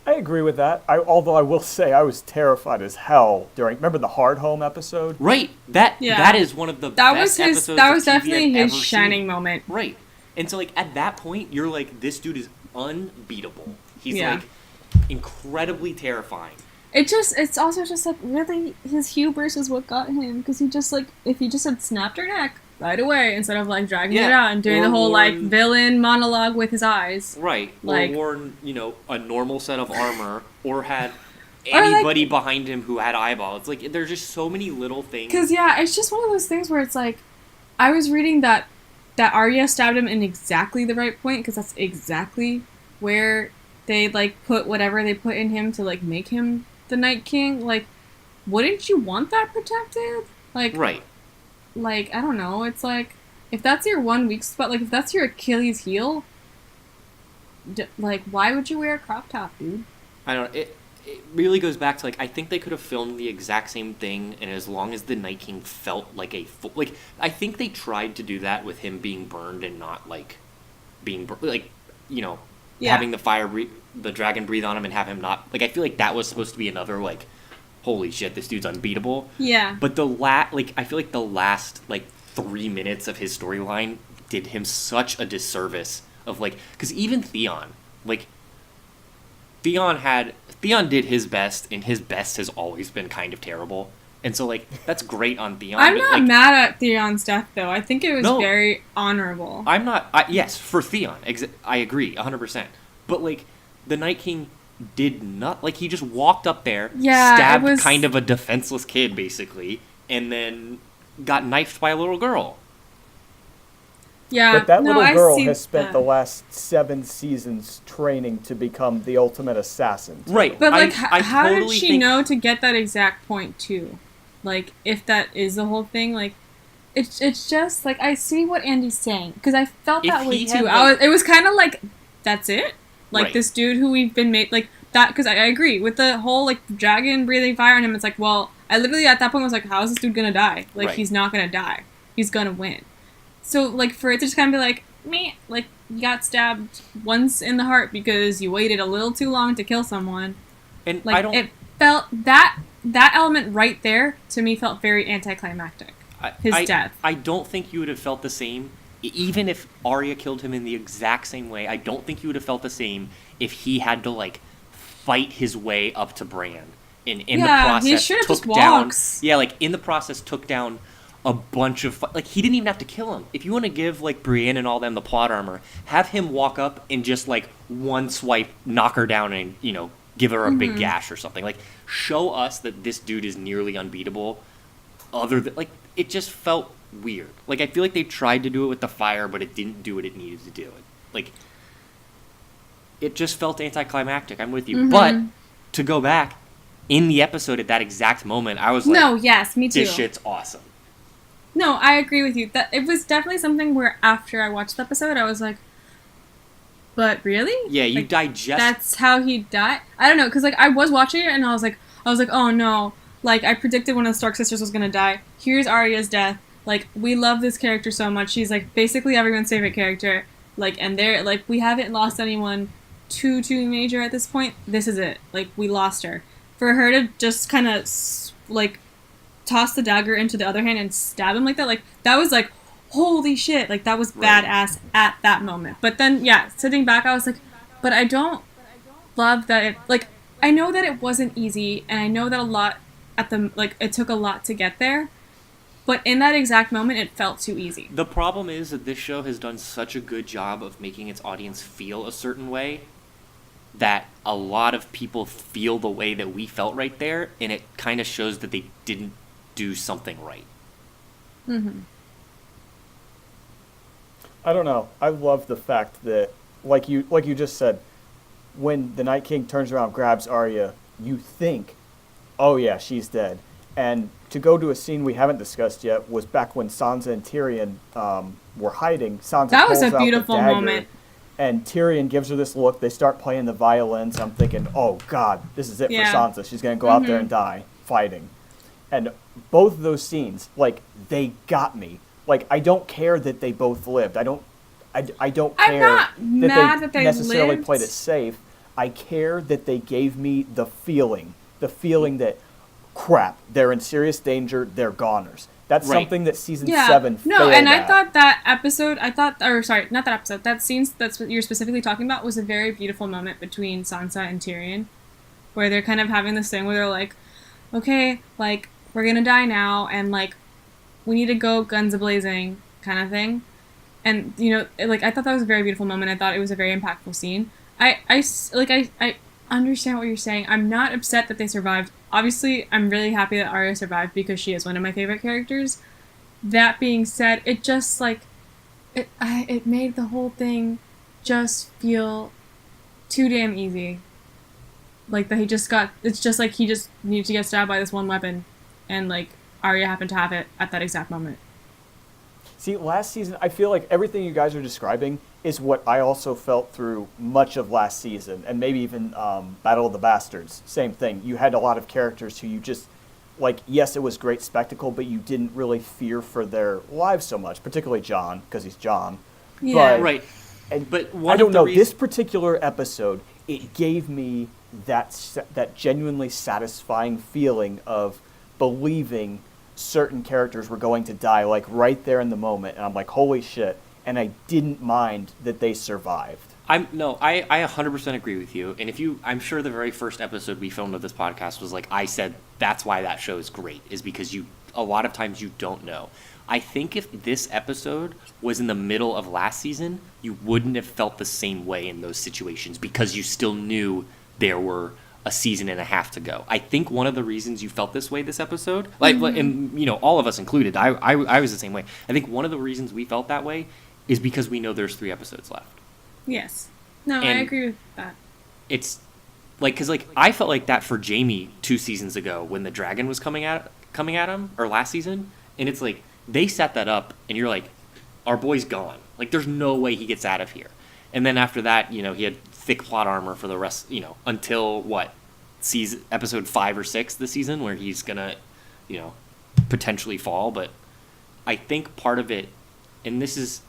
I agree with that. Although I will say I was terrified as hell remember the Hard Home episode? right, that is one of the best episodes that was of TV definitely I've his ever shining seen. moment. Right. And so, like, at that point, you're like, this dude is unbeatable. He's, Yeah. like, incredibly terrifying. It's also just like really his hubris is what got him, because he just like if he just had snapped her neck right away instead of like dragging it out and doing or the whole like worn- villain monologue with his eyes. Right. Like- or worn, a normal set of armor, or had Or, like- anybody behind him who had eyeballs. Like, there's just so many little things. Because yeah, it's just one of those things where it's like, I was reading that Arya stabbed him in exactly the right point, because that's exactly where they like put whatever they put in him to like make him the Night King. Like, wouldn't you want that protected? Like, Right. like I don't know. It's like if that's your one weak spot, like if that's your Achilles heel, like why would you wear a crop top, dude? I don't know. It really goes back to, like, I think they could have filmed the exact same thing, and as long as the Night King felt like like, I think they tried to do that with him being burned and not, like, Yeah. having the dragon breathe on him and have him not, like, I feel like that was supposed to be another, like, holy shit, this dude's unbeatable. Yeah. But I feel like the last, like, 3 minutes of his storyline did him such a disservice of, like, because even Theon, like, Theon did his best, and his best has always been kind of terrible. And so, like, that's great on Theon. I'm but, not like, mad at Theon's death though. I think it was No. very honorable. I'm not. Yes, for Theon, I agree 100%. But, like, the Night King did not. Like, he just walked up there, Yeah, stabbed it was- kind of a defenseless kid, basically, and then got knifed by a little girl. Yeah, But that no, little I girl see has spent that. the last 7 seasons training to become the ultimate assassin. Right. But like, I how did totally she think- know to get that exact point too? Like, if that is the whole thing, like, it's just like I see what Andy's saying, because I felt If that way he had, too. like- It was kind of like, that's it. Like Right. this dude who we've been made like that, because I agree with the whole like dragon breathing fire on him. It's like, well, I literally at that point was like, how is this dude gonna die? Like, Right. he's not gonna die. He's gonna win. So like for it to just kind of be like, meh, like you got stabbed once in the heart because you waited a little too long to kill someone. And Like, I don't. it felt that element right there to me felt very anticlimactic. His death. I don't think you would have felt the same, even if Arya killed him in the exact same way. I don't think you would have felt the same if he had to, like, fight his way up to Bran. And in the Yeah, he process should've took just down. walks. Yeah, like, in the process took down a bunch of, like, he didn't even have to kill him. If you want to give, like, Brienne and all them the plot armor, have him walk up and just, like, one swipe, knock her down and, give her a big gash or something. Like, show us that this dude is nearly unbeatable. Other than, like, it just felt weird. Like, I feel like they tried to do it with the fire, but it didn't do what it needed to do. Like, it just felt anticlimactic. I'm with you. But, to go back, in the episode at that exact moment, I was like, No, yes, me too. this shit's awesome. No, I agree with you. That it was definitely something where after I watched the episode, I was like, but really? Yeah, you Like, digest. That's how he died. I don't know, because like I was watching it and I was like, oh no, like I predicted one of the Stark sisters was gonna die. Here's Arya's death. Like, we love this character so much. She's like basically everyone's favorite character. Like, and they're like, we haven't lost anyone too major at this point. This is it. Like, we lost her. For her to just kind of like toss the dagger into the other hand and stab him like that, like that was like, holy shit, like that was Right. badass at that moment. But then yeah, sitting back, I was like, but I don't love that it, like, I know that it wasn't easy, and I know that a lot at the, like, it took a lot to get there, but in that exact moment, it felt too easy. The problem is that this show has done such a good job of making its audience feel a certain way that a lot of people feel the way that we felt right there, and it kind of shows that they didn't do something right. Mm-hmm. I don't know. I love the fact that, like you just said, when the Night King turns around, grabs Arya, you think, oh yeah, she's dead. And to go to a scene we haven't discussed yet was back when Sansa and Tyrion were hiding. Sansa That was pulls a out the beautiful dagger, moment. and Tyrion gives her this look. They start playing the violins. I'm thinking, oh God, this is it Yeah. for Sansa. She's going to go out there and die fighting. And both of those scenes, like, they got me. Like, I don't care that they both lived. I don't I'm care not mad that they necessarily lived. played it safe. I care that they gave me the feeling that, crap, they're in serious danger, they're goners. That's Right. something that season Yeah. 7 No, failed and I at. thought that episode, not that episode, that scene that's what you're specifically talking about was a very beautiful moment between Sansa and Tyrion, where they're kind of having this thing where they're like, okay, like, we're gonna die now, and, like, we need to go guns a-blazing kind of thing. And, you know, like, I thought that was a very beautiful moment. I thought it was a very impactful scene. I understand what you're saying. I'm not upset that they survived. Obviously, I'm really happy that Arya survived because she is one of my favorite characters. That being said, it just, like, it made the whole thing just feel too damn easy. Like, that it's just like he just needed to get stabbed by this one weapon, and, like, Arya happened to have it at that exact moment. See, last season, I feel like everything you guys are describing is what I also felt through much of last season, and maybe even Battle of the Bastards. Same thing. You had a lot of characters who you just, like, yes, it was great spectacle, but you didn't really fear for their lives so much, particularly Jon, because he's Jon. Yeah. But, Right. And But one I don't of the know, reasons- this particular episode, it gave me that genuinely satisfying feeling of believing certain characters were going to die, like, right there in the moment, and I'm like, holy shit, and I didn't mind that they survived. I 100% agree with you. And I'm sure the very first episode we filmed of this podcast was like I said, that's why that show is great, is because a lot of times you don't know. I think if this episode was in the middle of last season, you wouldn't have felt the same way in those situations because you still knew there were a season and a half to go. I think one of the reasons you felt this way this episode, and, you know, all of us included, I was the same way. I think one of the reasons we felt that way is because we know there's 3 episodes left. Yes. No, I And agree with that. It's like, because, like, I felt like that for Jaime 2 seasons ago when the dragon was coming at him, or last season, and it's like they set that up, and you're like, our boy's gone. Like, there's no way he gets out of here. And then after that, you know, he had thick plot armor for the rest, you know, until episode 5 or 6 this season, where he's gonna, you know, potentially fall. But I think part of it, and this is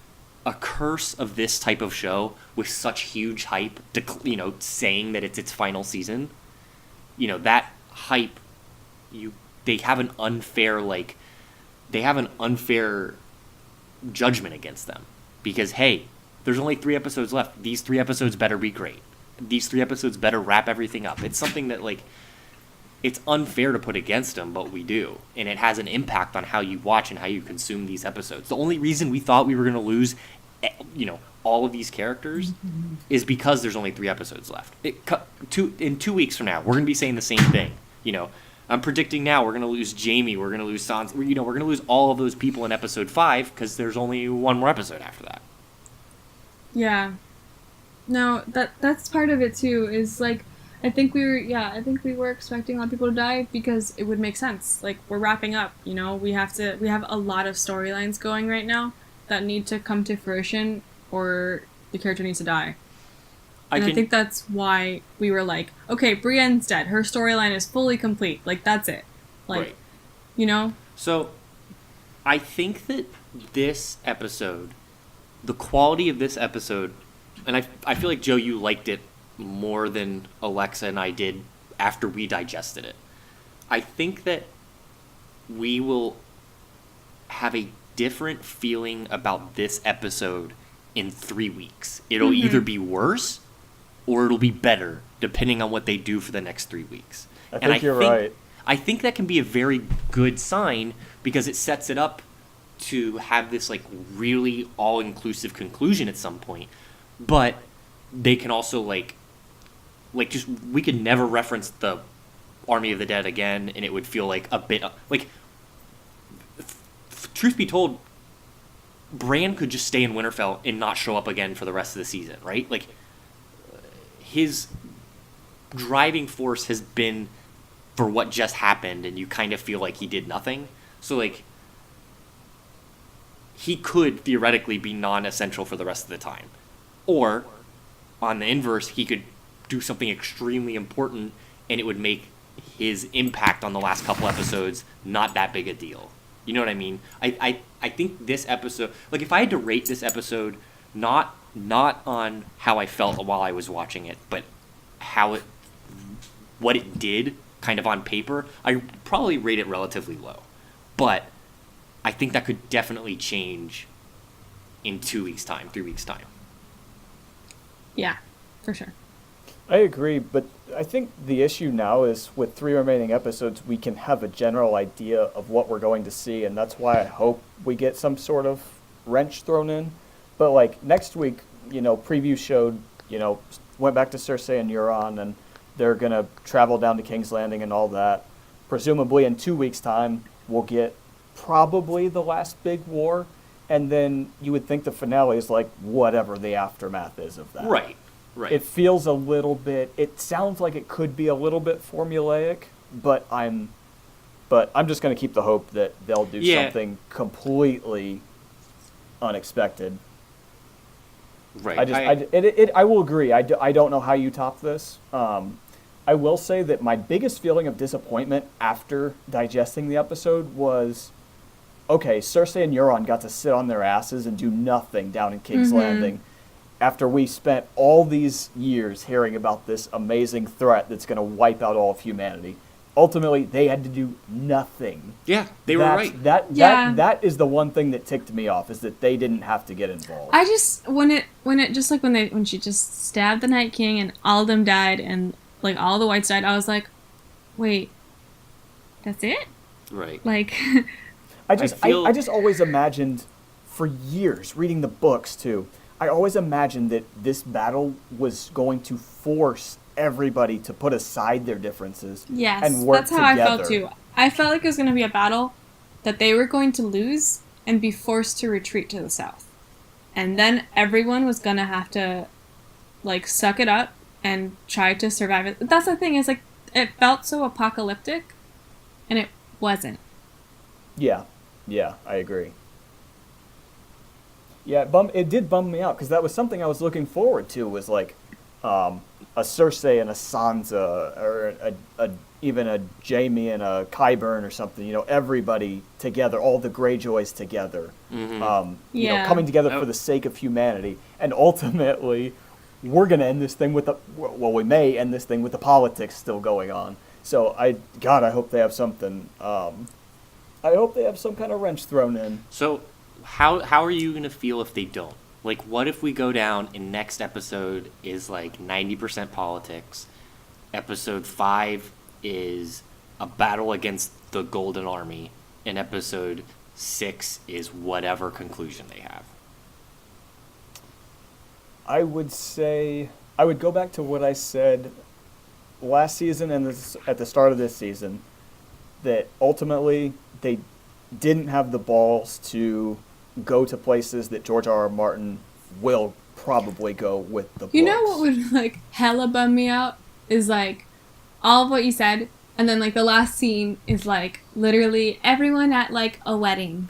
a curse of this type of show with such huge hype, you know, saying that it's its final season, you know, that hype, they have an unfair judgment against them, because, hey, there's only 3 episodes left. These 3 episodes better be great. These 3 episodes better wrap everything up. It's something that, like, it's unfair to put against them, but we do. And it has an impact on how you watch and how you consume these episodes. The only reason we thought we were going to lose, you know, all of these characters is because there's only 3 episodes left. In 2 weeks from now, we're going to be saying the same thing. You know, I'm predicting now we're going to lose Jaime, we're going to lose Sansa, you know, we're going to lose all of those people in episode 5 because there's only one more episode after that. Yeah. No, that's part of it too, is, like, I think we were expecting a lot of people to die because it would make sense. Like, we're wrapping up, you know, we have a lot of storylines going right now that need to come to fruition, or the character needs to die. I think that's why we were like, okay, Brienne's dead. Her storyline is fully complete. Like, that's it. Like, right. You know? So, I think that this episode, the quality of this episode, and I feel like, Joe, you liked it more than Alexa and I did after we digested it. I think that we will have a different feeling about this episode in 3 weeks. It'll either be worse or it'll be better, depending on what they do for the next 3 weeks. I think you're right. I think that can be a very good sign because it sets it up to have this like really all-inclusive conclusion at some point. But they can also like just we could never reference the Army of the Dead again, and it would feel like a bit like. Truth be told, Bran could just stay in Winterfell and not show up again for the rest of the season, right? Like, his driving force has been for what just happened, and you kind of feel like he did nothing. So, like, he could theoretically be non-essential for the rest of the time. Or, on the inverse, he could do something extremely important, and it would make his impact on the last couple episodes not that big a deal. You know what I mean? I think this episode, like if I had to rate this episode, not on how I felt while I was watching it, but what it did kind of on paper, I probably rate it relatively low. But I think that could definitely change in 2 weeks' time, 3 weeks' time. Yeah, for sure. I agree, but I think the issue now is with 3 remaining episodes, we can have a general idea of what we're going to see, and that's why I hope we get some sort of wrench thrown in. But like next week, preview showed, went back to Cersei and Euron, and they're going to travel down to King's Landing and all that. Presumably in 2 weeks' time, we'll get probably the last big war, and then you would think the finale is like whatever the aftermath is of that. Right. Right. It feels a little bit. It sounds like it could be a little bit formulaic, but I'm just going to keep the hope that they'll do something completely unexpected. Right. I will agree. I don't know how you top this. I will say that my biggest feeling of disappointment after digesting the episode was, okay, Cersei and Euron got to sit on their asses and do nothing down in King's Landing. After we spent all these years hearing about this amazing threat that's going to wipe out all of humanity, ultimately they had to do nothing. Yeah, they were right. That is the one thing that ticked me off, is that they didn't have to get involved. I just when she just stabbed the Night King and all of them died and like all the whites died, I was like, wait, that's it? Right. Like, I just always imagined for years reading the books too. I always imagined that this battle was going to force everybody to put aside their differences and work that's how together. I felt too. I felt like it was going to be a battle that they were going to lose and be forced to retreat to the south. And then everyone was going to have to like suck it up and try to survive it. That's the thing, is like it felt so apocalyptic and it wasn't. Yeah, I agree. Yeah, it did bum me out, because that was something I was looking forward to, was like a Cersei and a Sansa, or even a Jaime and a Qyburn or something, everybody together, all the Greyjoys together, coming together for the sake of humanity. And ultimately, we're going to end this thing we may end this thing with the politics still going on. So, I hope they have something, I hope they have some kind of wrench thrown in. So, how are you going to feel if they don't? Like, what if we go down and next episode is like 90% politics, episode 5 is a battle against the Golden Army, and episode 6 is whatever conclusion they have? I would say, I would go back to what I said last season and at the start of this season, that ultimately they didn't have the balls to go to places that George R.R. Martin will probably go with the books. You know what would like hella bum me out is like all of what you said, and then like the last scene is like literally everyone at like a wedding.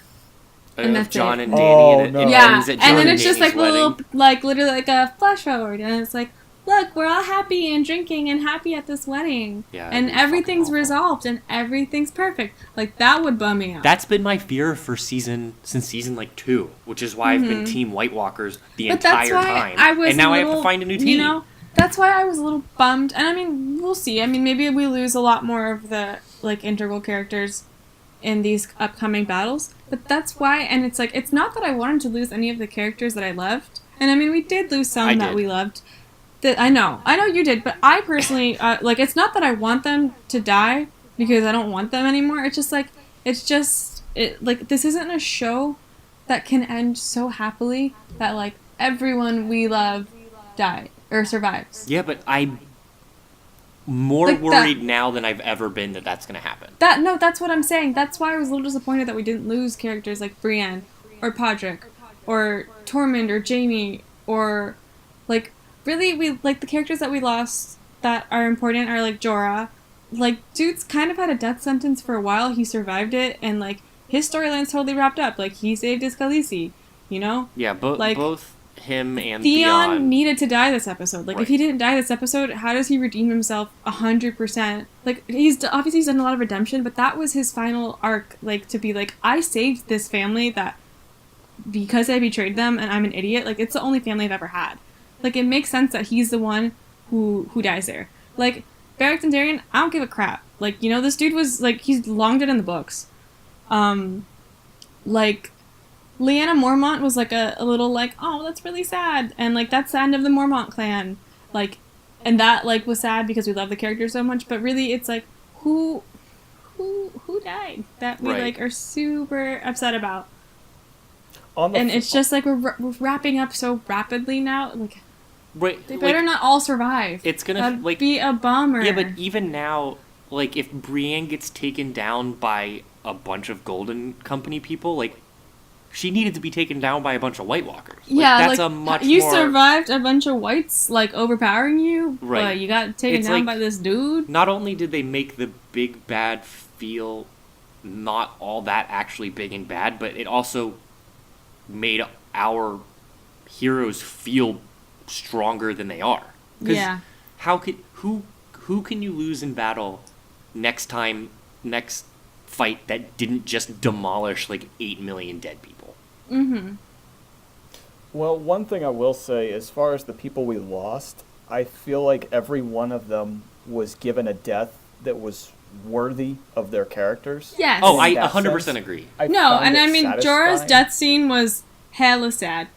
And that's John it. and Dany, and no. it Yeah, ends at and John then and it's just Dany's like a wedding. little, like literally like a flash forward, and it's like, look, we're all happy and drinking and happy at this wedding, Yeah, and it'd be everything's fucking awful. resolved and everything's perfect. Like that would bum me out. That's been my fear since season like 2, which is why I've been Team White Walkers the But that's entire why time. I was and now a I have little, to find a new team. That's why I was a little bummed. And I mean, we'll see. I mean, maybe we lose a lot more of the like integral characters in these upcoming battles. But that's why, and it's like, it's not that I wanted to lose any of the characters that I loved. And I mean, we did lose some that we loved. That I know you did. But I personally, like, it's not that I want them to die. because I don't want them anymore. It's just like this isn't a show that can end so happily that like everyone we love died or survives. Yeah, but I'm more Like worried now than I've ever been that that's going to happen. That's what I'm saying. That's why I was a little disappointed that we didn't lose characters like Brienne or Podrick or Tormund or Jaime or like really we like the characters that we lost that are important are like Jorah. Like dude's kind of had a death sentence for a while. He survived it and like his storyline's totally wrapped up. Like he saved his Khaleesi, you know? Yeah, like, both him and Theon needed to die this episode. Like, Right. if he didn't die this episode, how does he redeem himself 100%? Like, he's done a lot of redemption, but that was his final arc. Like, to be like, I saved this family that because I betrayed them and I'm an idiot. Like, it's the only family I've ever had. Like, it makes sense that he's the one who dies there. Like, Beric Dondarrion, I don't give a crap. Like, you know, this dude was like he's long dead in the books. Like. Lyanna Mormont was like a little like, oh, that's really sad, and like that's the end of the Mormont clan, like, and that like was sad because we love the character so much, but really it's like who died that we Right. like are super upset about, On the and f- it's just like we're wrapping up so rapidly now, like Right, they like, better not all survive. it's gonna That'd like be a bummer. Yeah, but even now, like if Brienne gets taken down by a bunch of Golden Company people, like she needed to be taken down by a bunch of White Walkers. Like, yeah, that's like a much you more. survived a bunch of whites like overpowering you, Right. but you got taken It's down like- by this dude. Not only did they make the big bad feel not all that actually big and bad, but it also made our heroes feel stronger than they are. 'Cause Yeah. How could who can you lose in battle next fight that didn't just demolish like 8 million dead people? Mm-hmm. Well, one thing I will say, as far as the people we lost, I feel like every one of them was given a death that was worthy of their characters. Yes. Oh, I In that 100% sense, agree. I No, found and it I mean Jorah's satisfying. death scene was hella sad.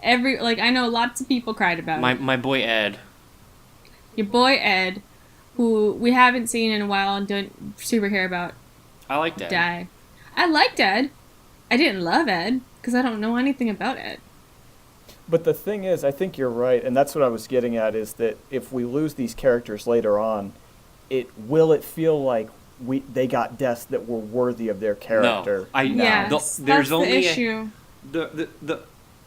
I know lots of people cried about it. My boy Ed. Your boy Ed, who we haven't seen in a while and don't super care about, I like that. die. I liked Ed. I didn't love Ed because I don't know anything about Ed. But the thing is, I think you're right, and that's what I was getting at, is that if we lose these characters later on, will it feel like they got deaths that were worthy of their character? No. Yes, there's that's only the issue.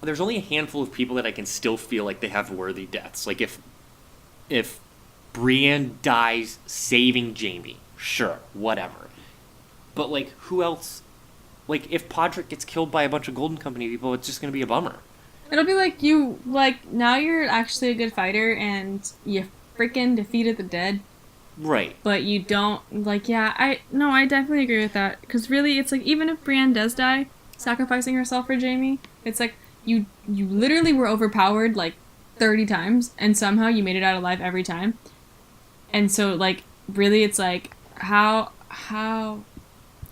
There's only a handful of people that I can still feel like they have worthy deaths. Like if Brienne dies saving Jaime, sure, whatever. But like who else? Like if Podrick gets killed by a bunch of Golden Company people, it's just gonna be a bummer. It'll be like now you're actually a good fighter and you freaking defeated the dead. Right. But you don't, I definitely agree with that. Because really, it's like, even if Brienne does die, sacrificing herself for Jaime, it's like, you literally were overpowered, like, 30 times, and somehow you made it out alive every time. And so, like, really, it's like, how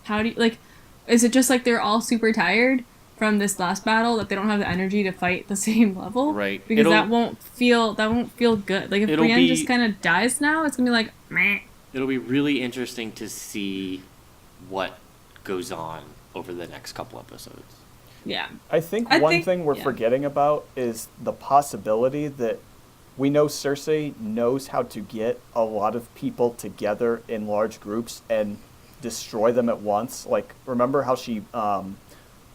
do you, like, is it just like they're all super tired from this last battle that they don't have the energy to fight the same level? Right. Because that won't feel good. Like, if It'll Brienne be- just kind of dies now, it's gonna be like, meh. It'll be really interesting to see what goes on over the next couple episodes. Yeah. I think I one think- thing we're yeah. forgetting about is the possibility that we know Cersei knows how to get a lot of people together in large groups and destroy them at once. Like, remember how she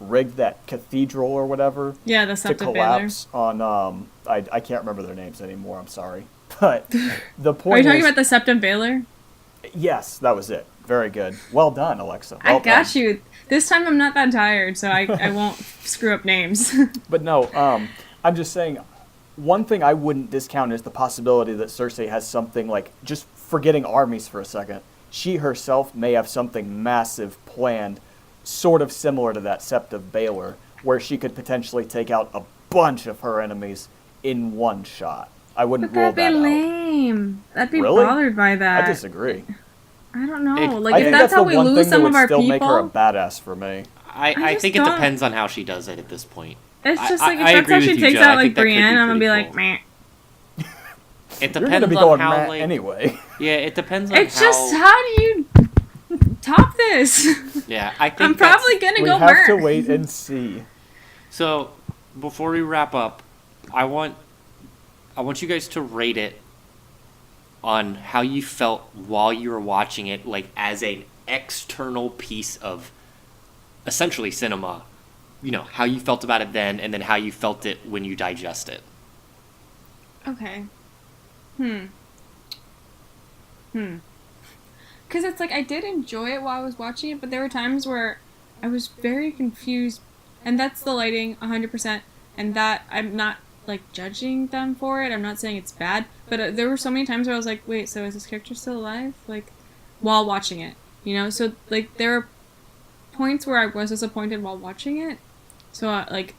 rigged that cathedral or whatever Yeah, the to Septa Baylor. collapse on I can't remember their names anymore, I'm sorry. But the Are point you talking is, about the Septum Baylor? yes, that was it. Very good. Well done, Alexa. I Well got done. you. This time I'm not that tired, so I won't screw up names. But no, I'm just saying, one thing I wouldn't discount is the possibility that Cersei has something like, just forgetting armies for a second, she herself may have something massive planned, sort of similar to that Sept of Baelor, where she could potentially take out a bunch of her enemies in one shot. I wouldn't But rule that'd be that out. lame. I'd be Really? bothered by that. I disagree. I don't know. It- Like, I if think that's how the we one lose thing that some would of our still people, make her a badass for me. I just think it don't- depends on how she does it at this point. it's just like, if I that's agree how with she you, takes Joe. I out, like, think that could be Brienne, I'm gonna be pretty like, cool. meh. It You're going depends to be on going how mad like anyway. yeah, it depends on It's how just, how do you... top this. Yeah, I think I'm probably gonna We go have to burn. wait and see. So, before we wrap up, I want you guys to rate it on how you felt while you were watching it, like as an external piece of essentially cinema. You know, how you felt about it then, and then how you felt it when you digest it. Okay. Because it's like I did enjoy it while I was watching it, but there were times where I was very confused, and that's the lighting, 100%. And that I'm not like judging them for it. I'm not saying it's bad, but there were so many times where I was like, wait, so is this character still alive? Like, while watching it, you know. So like there were points where I was disappointed while watching it. So I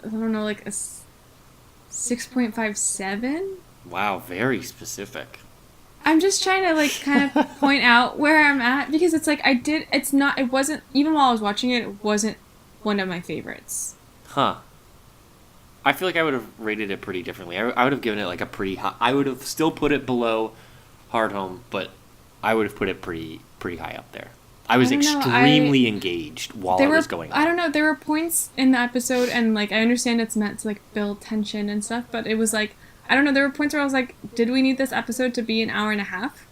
don't know, like a 6.57. Wow, very specific. I'm just trying to like kind of point out where I'm at, because it's like it wasn't, even while I was watching it, it wasn't one of my favorites. Huh. I feel like I would have rated it pretty differently. I would have given it like a pretty high. I would have still put it below Hard Home, but I would have put it pretty high up there. I was extremely engaged while it was going on. I don't know, there were points in the episode, and like I understand it's meant to like build tension and stuff, but it was like, I don't know, there were points where I was like, did we need this episode to be an hour and a half?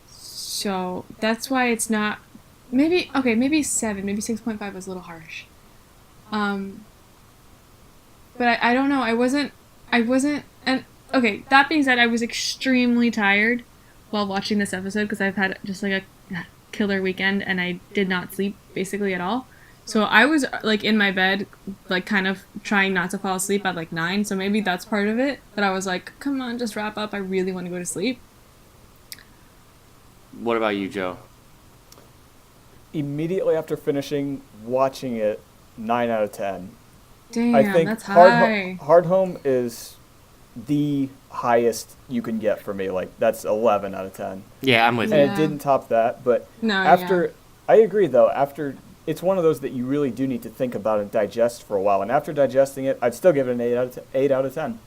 So that's why it's not, maybe 7, maybe 6.5 was a little harsh. But I don't know, I wasn't, and okay, that being said, I was extremely tired while watching this episode, because I've had just like a killer weekend, and I did not sleep basically at all. So I was like in my bed, like kind of trying not to fall asleep at like 9, so maybe that's part of it. But I was like, come on, just wrap up, I really want to go to sleep. What about you, Joe? Immediately after finishing watching it, 9 out of 10. Damn, I think that's high. Hard Home is the highest you can get for me. Like, that's 11 out of 10. Yeah, I'm with And you. it didn't top that, but No, after, I agree though, after, it's one of those that you really do need to think about and digest for a while. And after digesting it, I'd still give it an 8 out of 10.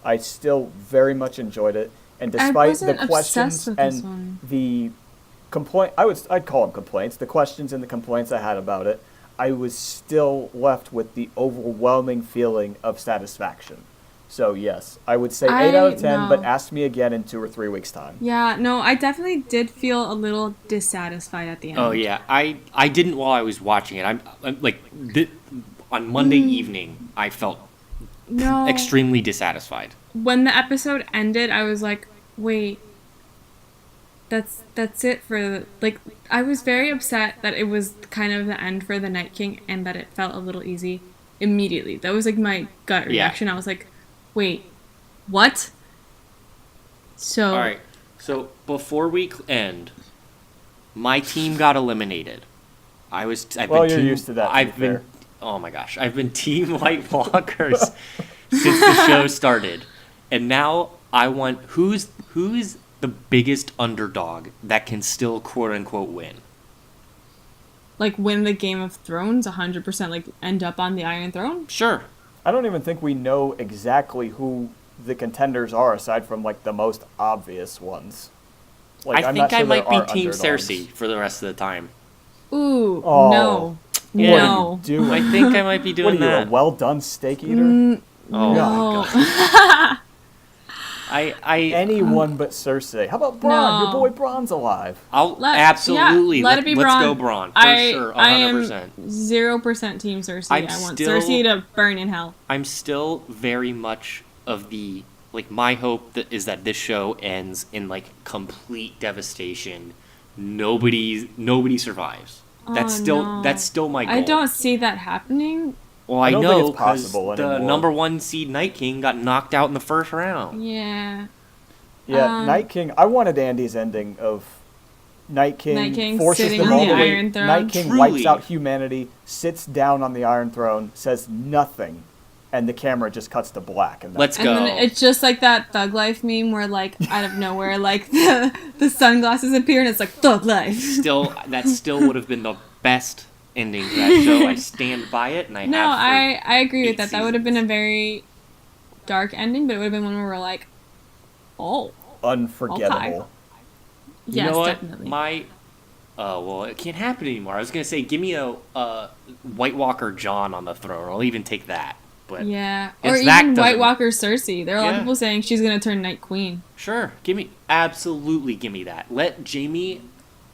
I still very much enjoyed it. And despite the questions and the complaint, I'd call them complaints, the questions and the complaints I had about it, I was still left with the overwhelming feeling of satisfaction. So yes, I would say 8 out of 10, but ask me again in 2 or 3 weeks' time. Yeah, no, I definitely did feel a little dissatisfied at the end. Oh yeah, I didn't while I was watching it. I'm like on Monday evening, I felt extremely dissatisfied. When the episode ended, I was like, wait, that's it for like, I was very upset that it was kind of the end for the Night King, and that it felt a little easy immediately. That was like my gut reaction. I was like, wait, what? So all right. So before we end, my team got eliminated. You're used to that. Oh my gosh, I've been Team White Walkers since the show started, and now I want who's the biggest underdog that can still quote unquote win. Like win the Game of Thrones 100%, like end up on the Iron Throne? Sure. I don't even think we know exactly who the contenders are aside from like the most obvious ones. Like, I think I might be Team underdogs. Cersei for the rest of the time. Ooh, Oh. no. Yeah. No. What are you doing? I think I might be doing What are you, that. a well-done steak eater? No. Oh my god. Anyone but Cersei. How about Bronn? No. Your boy Bronn's alive. Absolutely. Let it be Let's Bronn. go Bronn. For sure, 100%. I am 0% Team Cersei. I want Cersei to burn in hell. I'm still very much of the, like, my hope is that this show ends in, like, complete devastation. Nobody survives. That's still my goal. I don't see that happening. Well, I don't know, think it's because possible the anymore. number 1 seed Night King got knocked out in the first round. Yeah. Yeah, Night King. I wanted Andy's ending of Night King forces sitting them on all the the way. Iron Throne. Night King Truly. wipes out humanity, sits down on the Iron Throne, says nothing, and the camera just cuts to black. And Let's And go. then it's just like that Thug Life meme where, like, out of nowhere, like, the sunglasses appear and it's like, Thug Life. That still would have been the best ending to that show. I stand by it, and I No, have for I agree with 8 that. That would have been a seasons. very dark ending, but it would have been one where we're like, oh. unforgettable. You Yes, know what? definitely. Well, it can't happen anymore. I was gonna say, give me a White Walker John on the throne. I'll even take that. But Yeah, or if that even White doesn't- Walker Cersei. There are a lot of Yeah. people saying she's gonna turn Night Queen. Sure, absolutely give me that. Let Jamie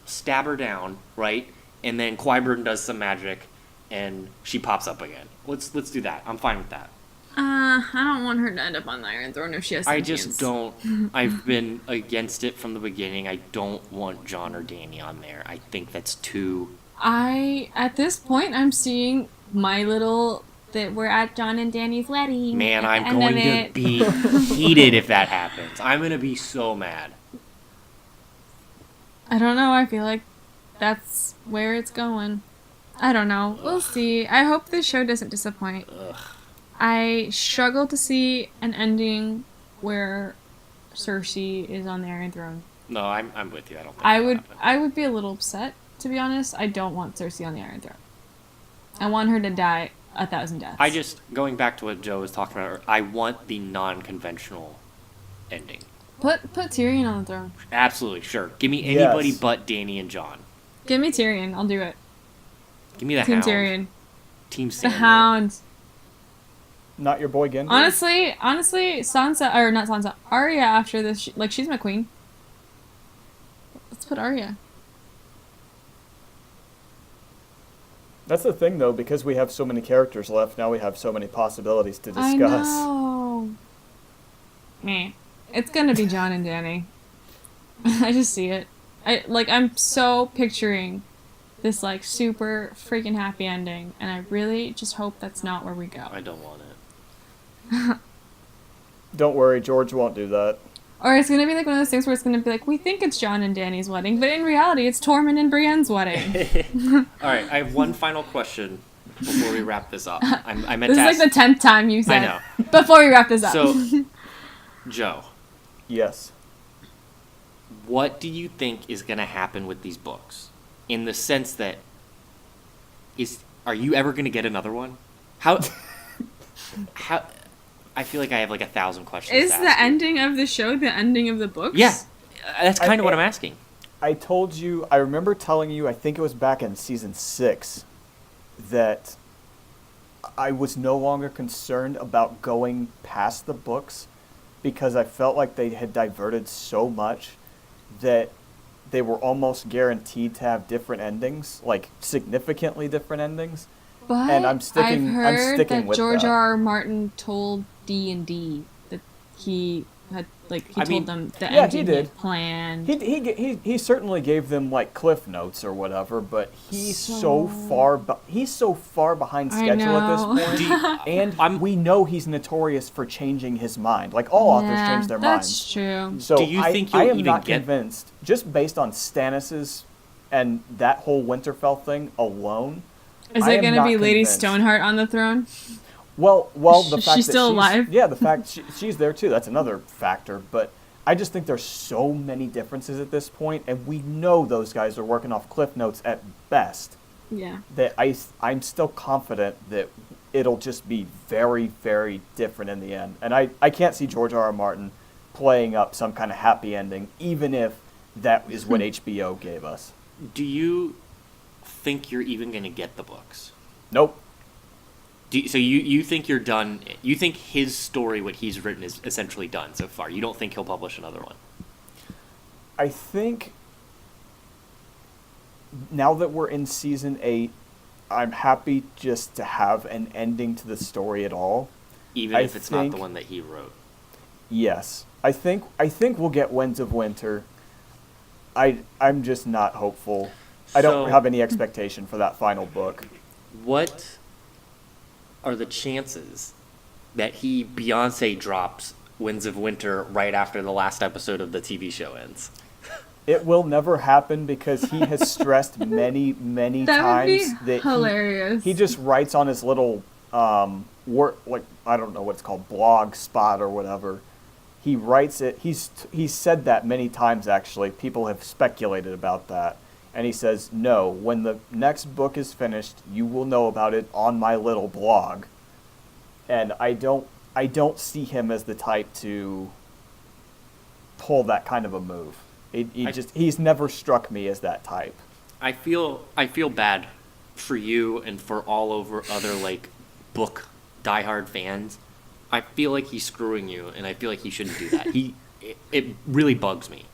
stab her down, right? And then Qyburn does some magic, and she pops up again. Let's do that. I'm fine with that. I don't want her to end up on the Iron Throne if she has I sentience. just don't. I've been against it from the beginning. I don't want John or Dany on there. I think that's too. At this point, I'm seeing that we're at John and Danny's wedding. Man, at the I'm end going of to it. be heated if that happens. I'm going to be so mad. I don't know. I feel like that's where it's going. I don't know. We'll see. I hope this show doesn't disappoint. Ugh. I struggle to see an ending where Cersei is on the Iron Throne. No, I'm with you. I don't think I that'll would happen. I would be a little upset, to be honest. I don't want Cersei on the Iron Throne. I want her to die 1,000 deaths. Going back to what Joe was talking about, I want the non-conventional ending. Put Tyrion on the throne. Absolutely, sure. Give me anybody Yes. but Dany and John. Give me Tyrion. I'll do it. Give me the Team Hound. Tyrion. Team The Sandor. Hound. Not your boy Gendry? Honestly, Sansa, or not Sansa, Arya after this, she's my queen. Let's put Arya. That's the thing, though, because we have so many characters left, now we have so many possibilities to discuss. I know. Meh. It's gonna be John and Dany. I just see it. I'm so picturing this, super freaking happy ending, and I really just hope that's not where we go. I don't want it. Don't worry, George won't do that. Or it's gonna be one of those things where it's gonna be we think it's John and Dany's wedding, but in reality it's Tormund and Brienne's wedding. All right, I have one final question before we wrap this up. I meant This to is ask. the 10th time you said I know. before we wrap this up. So, Joe, Yes. what do you think is going to happen with these books? In the sense that, are you ever going to get another one? How? I feel like I have 1,000 questions. Is to the ask you. ending of the show the ending of the books? Yeah, that's kind of what I'm asking. I told you, I remember telling you, I think it was back in season 6, that I was no longer concerned about going past the books because I felt like they had diverted so much that they were almost guaranteed to have different endings, significantly different endings. But And I'm sticking- I've I'm heard sticking that with George that. R. R. Martin told D&D that he had told them the yeah, ending he did. had planned. He certainly gave them cliff notes or whatever, but he's so So- far behind I schedule at know. this point. And we know he's notorious for changing his mind. All authors change their that's minds. true. So Do you think I you'll am even not get- convinced, just based on Stannis's and that whole Winterfell thing alone. Is I it am going to not be Lady convinced. Stoneheart on the throne? Well, the fact She's that still alive? Yeah, the fact she's there too. That's another factor. But I just think there's so many differences at this point, and we know those guys are working off cliff notes at best. Yeah. That I'm still confident that it'll just be very, very different in the end. And I can't see George R. R. Martin playing up some kind of happy ending, even if that is what HBO gave us. Do you think you're even going to get the books? Nope. So you think you're done? You think his story, what he's written, is essentially done so far? You don't think he'll publish another one? I think now that we're in season 8, I'm happy just to have an ending to the story at all. Even I if it's not the think- one that he wrote? Yes. I think we'll get Winds of Winter. I'm just not hopeful. I don't So- have any expectation for that final book. What are the chances that Beyonce drops Winds of Winter right after the last episode of the TV show ends? It will never happen because he has stressed many, many That would be times that hilarious. he just writes on his little I don't know what it's called, blog spot or whatever. He writes it. He's said that many times actually. People have speculated about that. And he says, "No, when the next book is finished, you will know about it on my little blog." And I don't see him as the type to pull that kind of a move. He's never struck me as that type. I feel bad for you and for all over other like book diehard fans. I feel like he's screwing you, and I feel like he shouldn't do that. It really bugs me.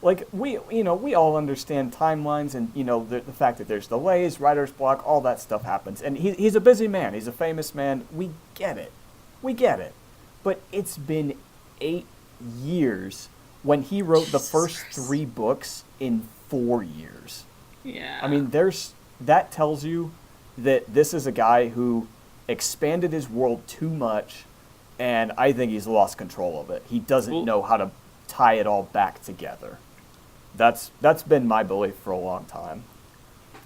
Like, we all understand timelines and, the fact that there's delays, writer's block, all that stuff happens. And he's a busy man. He's a famous man. We get it. But it's been 8 years when he wrote the first 3 books in 4 years. Yeah. I mean, that tells you that this is a guy who expanded his world too much, and I think he's lost control of it. He doesn't know how to tie it all back together. That's been my belief for a long time.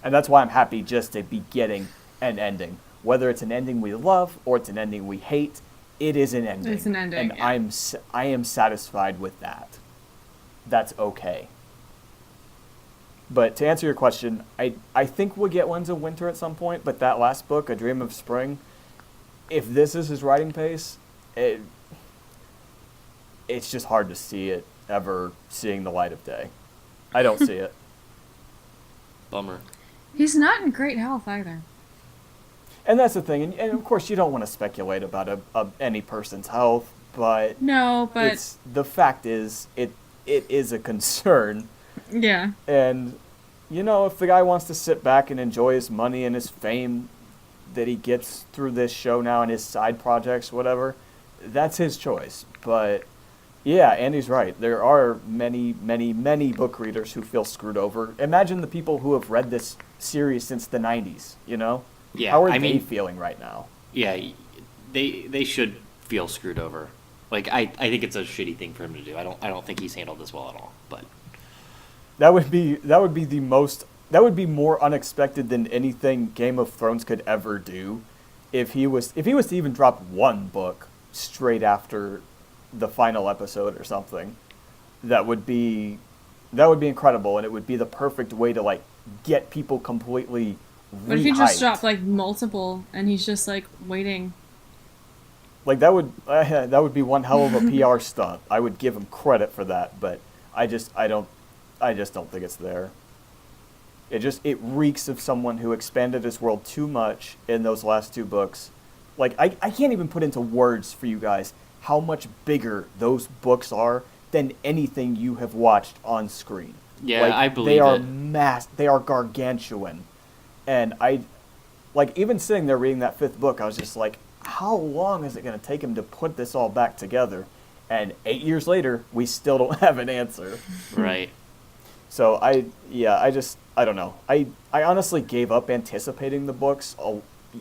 And that's why I'm happy just to be getting an ending. Whether it's an ending we love or it's an ending we hate, it is an ending. It's an ending, and yeah. I am satisfied with that. That's okay. But to answer your question, I think we'll get Winds of Winter at some point, but that last book, A Dream of Spring, if this is his writing pace, it's just hard to see it ever seeing the light of day. I don't see it. Bummer. He's not in great health either. And that's the thing. And of course, you don't want to speculate about any person's health, but No, but the fact is, it is a concern. yeah. And, if the guy wants to sit back and enjoy his money and his fame that he gets through this show now and his side projects, whatever, that's his choice. But yeah, Andy's right. There are many, many, many book readers who feel screwed over. Imagine the people who have read this series since the 90s, Yeah, How are they feeling right now? Yeah, they should feel screwed over. Like I think it's a shitty thing for him to do. I don't think he's handled this well at all. But That would be more unexpected than anything Game of Thrones could ever do. If he was to even drop one book straight after the final episode or something, that would be incredible, and it would be the perfect way to like get people completely What if he just rehyped. dropped like multiple and he's just like waiting? Like that would be one hell of a PR stunt. I would give him credit for that, but I just don't think it's there. It reeks of someone who expanded his world too much in those last 2 books. Like I can't even put into words for you guys how much bigger those books are than anything you have watched on screen. yeah, I believe they are it. They are gargantuan. And even sitting there reading that 5th book, I was just like, how long is it going to take him to put this all back together? And 8 years later, we still don't have an answer. Right. So I don't know. I honestly gave up anticipating the books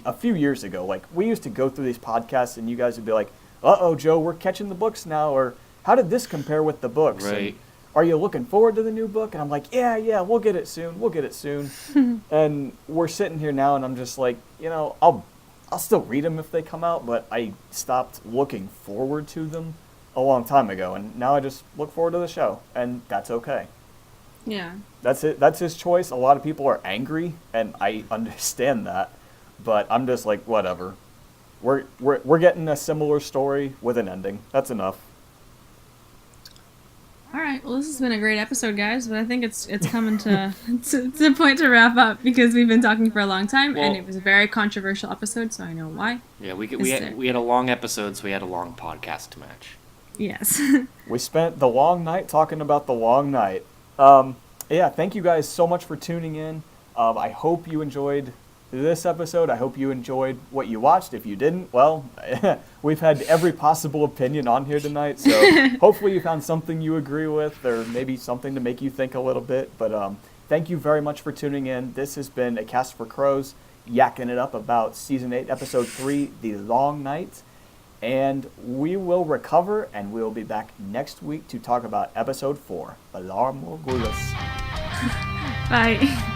a few years ago. Like, we used to go through these podcasts and you guys would be like, uh-oh, Joe, we're catching the books now, or how did this compare with the books? Right. And, are you looking forward to the new book? And I'm like, yeah, we'll get it soon. And we're sitting here now, and I'm just like, I'll still read them if they come out, but I stopped looking forward to them a long time ago, and now I just look forward to the show, and that's okay. Yeah. That's it. That's his choice. A lot of people are angry, and I understand that, but I'm just like, whatever. We're getting a similar story with an ending. That's enough. All right. Well, this has been a great episode, guys. But I think it's coming to the point to wrap up because we've been talking for a long time, and it was a very controversial episode. So I know why. Yeah, we had a long episode, so we had a long podcast to match. Yes. We spent the long night talking about the long night. Yeah, thank you guys so much for tuning in. I hope you enjoyed this episode. I hope you enjoyed what you watched. If you didn't, well, we've had every possible opinion on here tonight, so hopefully you found something you agree with, or maybe something to make you think a little bit. But thank you very much for tuning in. This has been A Cast for Crows, yakking it up about Season 8, Episode 3, The Long Night. And we will recover, and we'll be back next week to talk about Episode 4, Valar Morghulis. Bye.